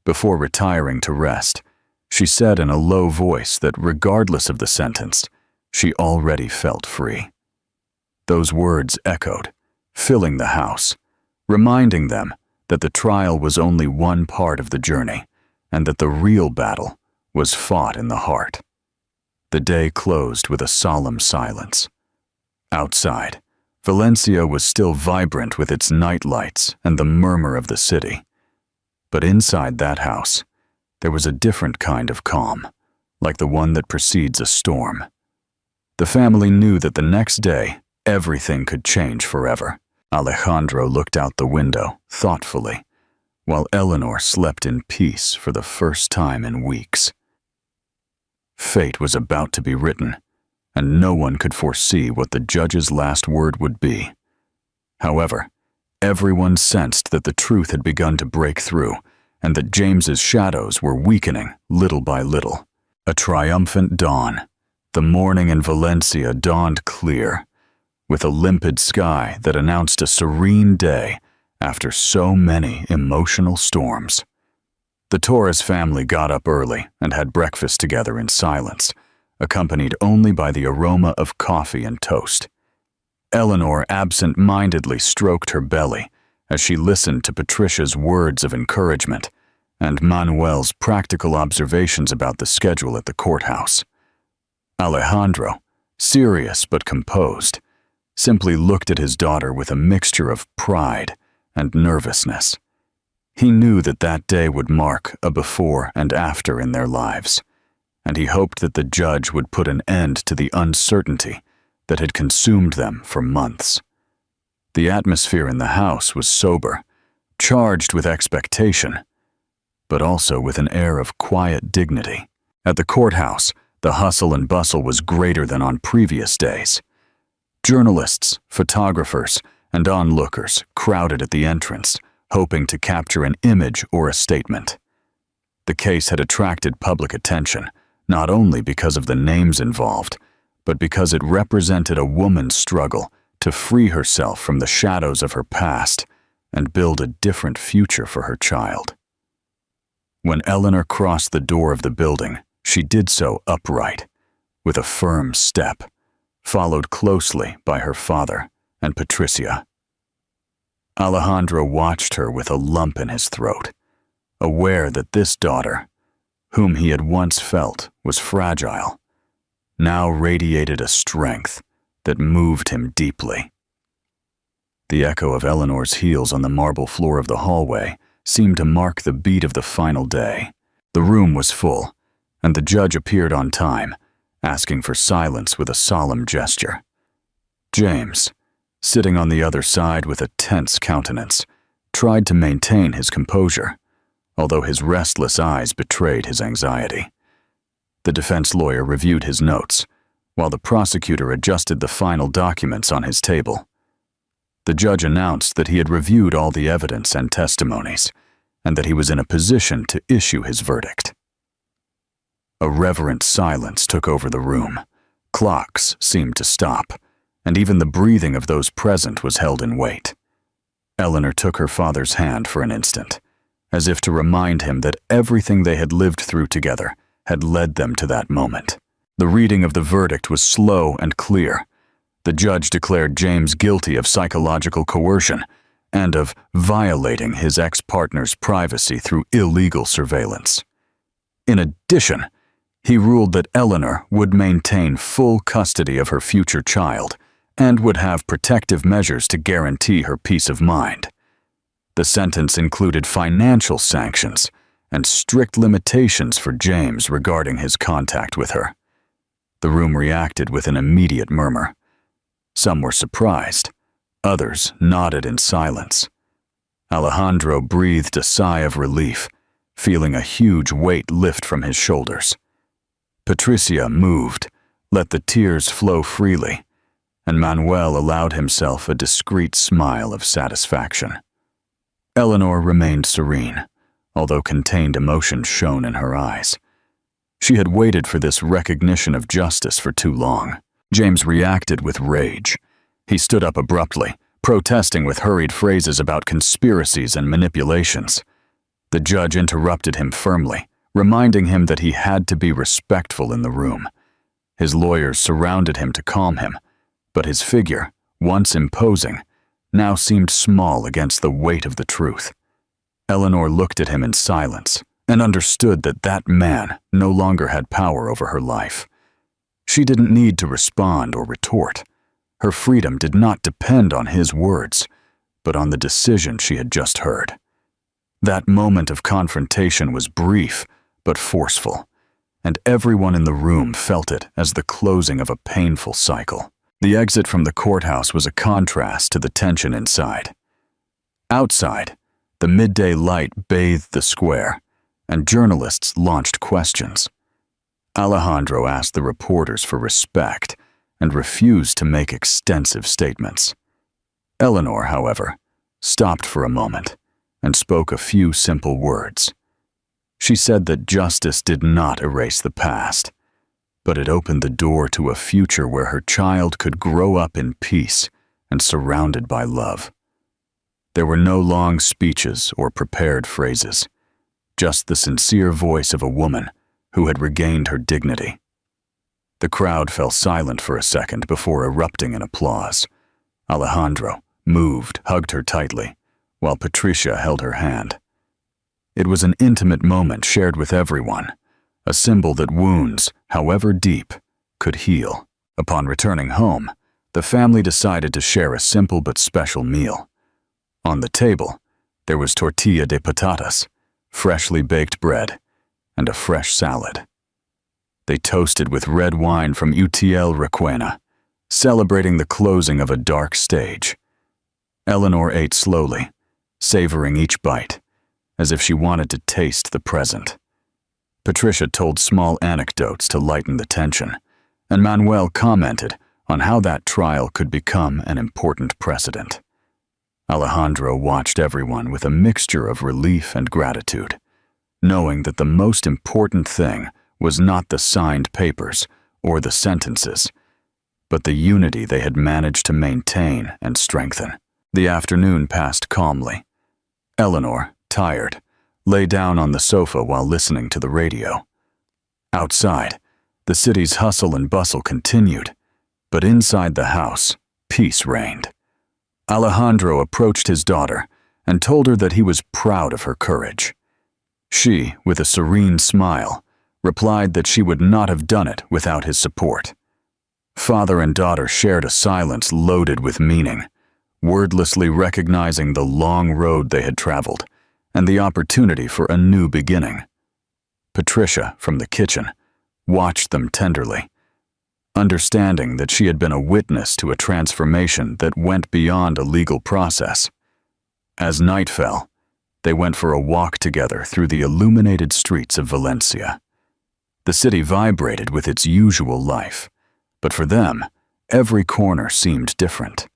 A: Before retiring to rest, she said in a low voice that regardless of the sentence, she already felt free. Those words echoed, filling the house, reminding them that the trial was only one part of the journey, and that the real battle was fought in the heart. The day closed with a solemn silence. Outside, Valencia was still vibrant with its night lights and the murmur of the city. But inside that house, there was a different kind of calm, like the one that precedes a storm. The family knew that the next day, everything could change forever. Alejandro looked out the window, thoughtfully, while Eleanor slept in peace for the first time in weeks. Fate was about to be written, and no one could foresee what the judge's last word would be. However, everyone sensed that the truth had begun to break through, and that James's shadows were weakening little by little. A triumphant dawn. The morning in Valencia dawned clear, with a limpid sky that announced a serene day after so many emotional storms. The Torres family got up early and had breakfast together in silence, accompanied only by the aroma of coffee and toast. Eleanor absent-mindedly stroked her belly as she listened to Patricia's words of encouragement and Manuel's practical observations about the schedule at the courthouse. Alejandro, serious but composed, simply looked at his daughter with a mixture of pride and nervousness. He knew that that day would mark a before and after in their lives, and he hoped that the judge would put an end to the uncertainty that had consumed them for months. The atmosphere in the house was sober, charged with expectation, but also with an air of quiet dignity. At the courthouse, the hustle and bustle was greater than on previous days. Journalists, photographers, and onlookers crowded at the entrance, hoping to capture an image or a statement. The case had attracted public attention, not only because of the names involved, but because it represented a woman's struggle to free herself from the shadows of her past and build a different future for her child. When Eleanor crossed the door of the building, she did so upright, with a firm step, followed closely by her father and Patricia. Alejandro watched her with a lump in his throat, aware that this daughter, whom he had once felt was fragile, now radiated a strength that moved him deeply. The echo of Eleanor's heels on the marble floor of the hallway seemed to mark the beat of the final day. The room was full, and the judge appeared on time, asking for silence with a solemn gesture. James, sitting on the other side with a tense countenance, tried to maintain his composure, although his restless eyes betrayed his anxiety. The defense lawyer reviewed his notes, while the prosecutor adjusted the final documents on his table. The judge announced that he had reviewed all the evidence and testimonies, and that he was in a position to issue his verdict. A reverent silence took over the room. Clocks seemed to stop, and even the breathing of those present was held in wait. Eleanor took her father's hand for an instant, as if to remind him that everything they had lived through together had led them to that moment. The reading of the verdict was slow and clear. The judge declared James guilty of psychological coercion and of violating his ex-partner's privacy through illegal surveillance. In addition, he ruled that Eleanor would maintain full custody of her future child and would have protective measures to guarantee her peace of mind. The sentence included financial sanctions and strict limitations for James regarding his contact with her. The room reacted with an immediate murmur. Some were surprised, others nodded in silence. Alejandro breathed a sigh of relief, feeling a huge weight lift from his shoulders. Patricia moved, let the tears flow freely, and Manuel allowed himself a discreet smile of satisfaction. Eleanor remained serene, although contained emotion shone in her eyes. She had waited for this recognition of justice for too long. James reacted with rage. He stood up abruptly, protesting with hurried phrases about conspiracies and manipulations. The judge interrupted him firmly, reminding him that he had to be respectful in the room. His lawyers surrounded him to calm him, but his figure, once imposing, now seemed small against the weight of the truth. Eleanor looked at him in silence and understood that that man no longer had power over her life. She didn't need to respond or retort. Her freedom did not depend on his words, but on the decision she had just heard. That moment of confrontation was brief but forceful, and everyone in the room felt it as the closing of a painful cycle. The exit from the courthouse was a contrast to the tension inside. Outside, the midday light bathed the square, and journalists launched questions. Alejandro asked the reporters for respect and refused to make extensive statements. Eleanor, however, stopped for a moment and spoke a few simple words. She said that justice did not erase the past, but it opened the door to a future where her child could grow up in peace and surrounded by love. There were no long speeches or prepared phrases, just the sincere voice of a woman who had regained her dignity. The crowd fell silent for a second before erupting in applause. Alejandro, moved, hugged her tightly, while Patricia held her hand. It was an intimate moment shared with everyone, a symbol that wounds, however deep, could heal. Upon returning home, the family decided to share a simple but special meal. On the table, there was tortilla de patatas, freshly baked bread, and a fresh salad. They toasted with red wine from UTL Requena, celebrating the closing of a dark stage. Eleanor ate slowly, savoring each bite, as if she wanted to taste the present. Patricia told small anecdotes to lighten the tension, and Manuel commented on how that trial could become an important precedent. Alejandro watched everyone with a mixture of relief and gratitude, knowing that the most important thing was not the signed papers or the sentences, but the unity they had managed to maintain and strengthen. The afternoon passed calmly. Eleanor, tired, lay down on the sofa while listening to the radio. Outside, the city's hustle and bustle continued, but inside the house, peace reigned. Alejandro approached his daughter and told her that he was proud of her courage. She, with a serene smile, replied that she would not have done it without his support. Father and daughter shared a silence loaded with meaning, wordlessly recognizing the long road they had traveled and the opportunity for a new beginning. Patricia, from the kitchen, watched them tenderly, understanding that she had been a witness to a transformation that went beyond a legal process. As night fell, they went for a walk together through the illuminated streets of Valencia. The city vibrated with its usual life, but for them, every corner seemed different.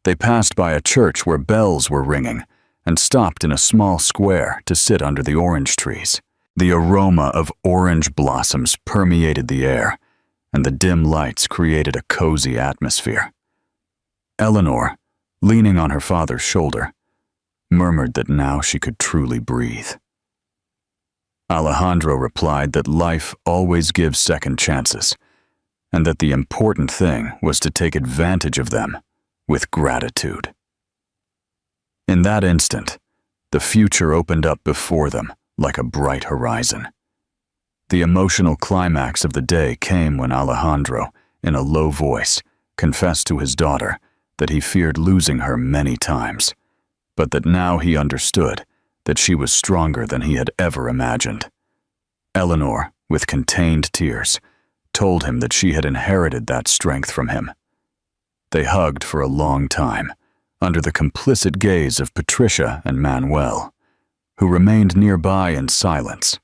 A: They passed by a church where bells were ringing and stopped in a small square to sit under the orange trees. The aroma of orange blossoms permeated the air, and the dim lights created a cozy atmosphere. Eleanor, leaning on her father's shoulder, murmured that now she could truly breathe. Alejandro replied that life always gives second chances, and that the important thing was to take advantage of them with gratitude. In that instant, the future opened up before them like a bright horizon. The emotional climax of the day came when Alejandro, in a low voice, confessed to his daughter that he feared losing her many times, but that now he understood that she was stronger than he had ever imagined. Eleanor, with contained tears, told him that she had inherited that strength from him. They hugged for a long time, under the complicit gaze of Patricia and Manuel, who remained nearby in silence.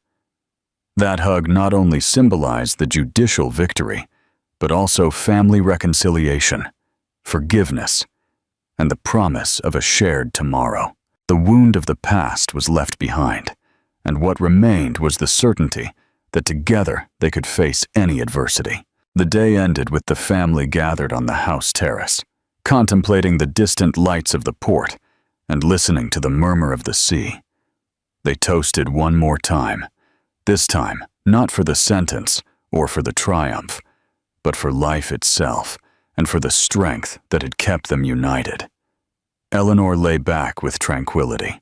A: That hug not only symbolized the judicial victory, but also family reconciliation, forgiveness, and the promise of a shared tomorrow. The wound of the past was left behind, and what remained was the certainty that together they could face any adversity. The day ended with the family gathered on the house terrace, contemplating the distant lights of the port and listening to the murmur of the sea. They toasted one more time, this time not for the sentence or for the triumph, but for life itself and for the strength that had kept them united. Eleanor lay back with tranquility,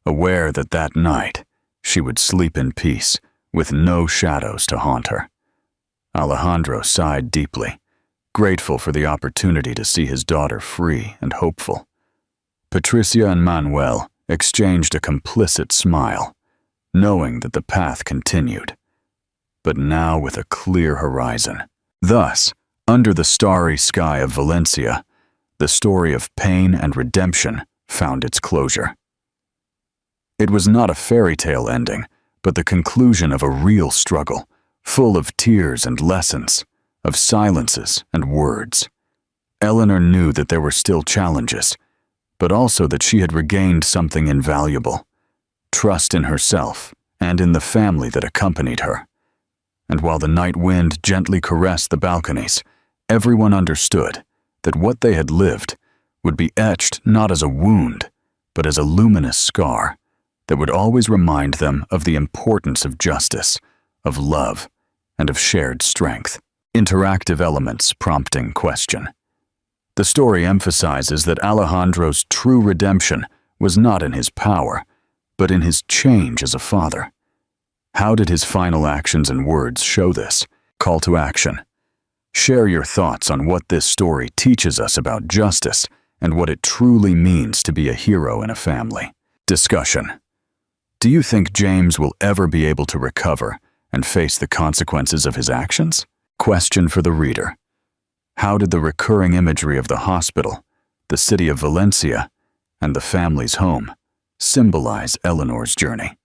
A: aware that that night she would sleep in peace with no shadows to haunt her. Alejandro sighed deeply, grateful for the opportunity to see his daughter free and hopeful. Patricia and Manuel exchanged a complicit smile, knowing that the path continued, but now with a clear horizon. Thus, under the starry sky of Valencia, the story of pain and redemption found its closure. It was not a fairy tale ending, but the conclusion of a real struggle, full of tears and lessons, of silences and words. Eleanor knew that there were still challenges, but also that she had regained something invaluable, trust in herself and in the family that accompanied her. And while the night wind gently caressed the balconies, everyone understood that what they had lived would be etched not as a wound, but as a luminous scar that would always remind them of the importance of justice, of love, and of shared strength. Interactive elements prompting question. The story emphasizes that Alejandro's true redemption was not in his power, but in his change as a father. How did his final actions and words show this? Call to action. Share your thoughts on what this story teaches us about justice and what it truly means to be a hero in a family. Discussion. Do you think James will ever be able to recover and face the consequences of his actions? Question for the reader. How did the recurring imagery of the hospital, the city of Valencia, and the family's home symbolize Eleanor's journey?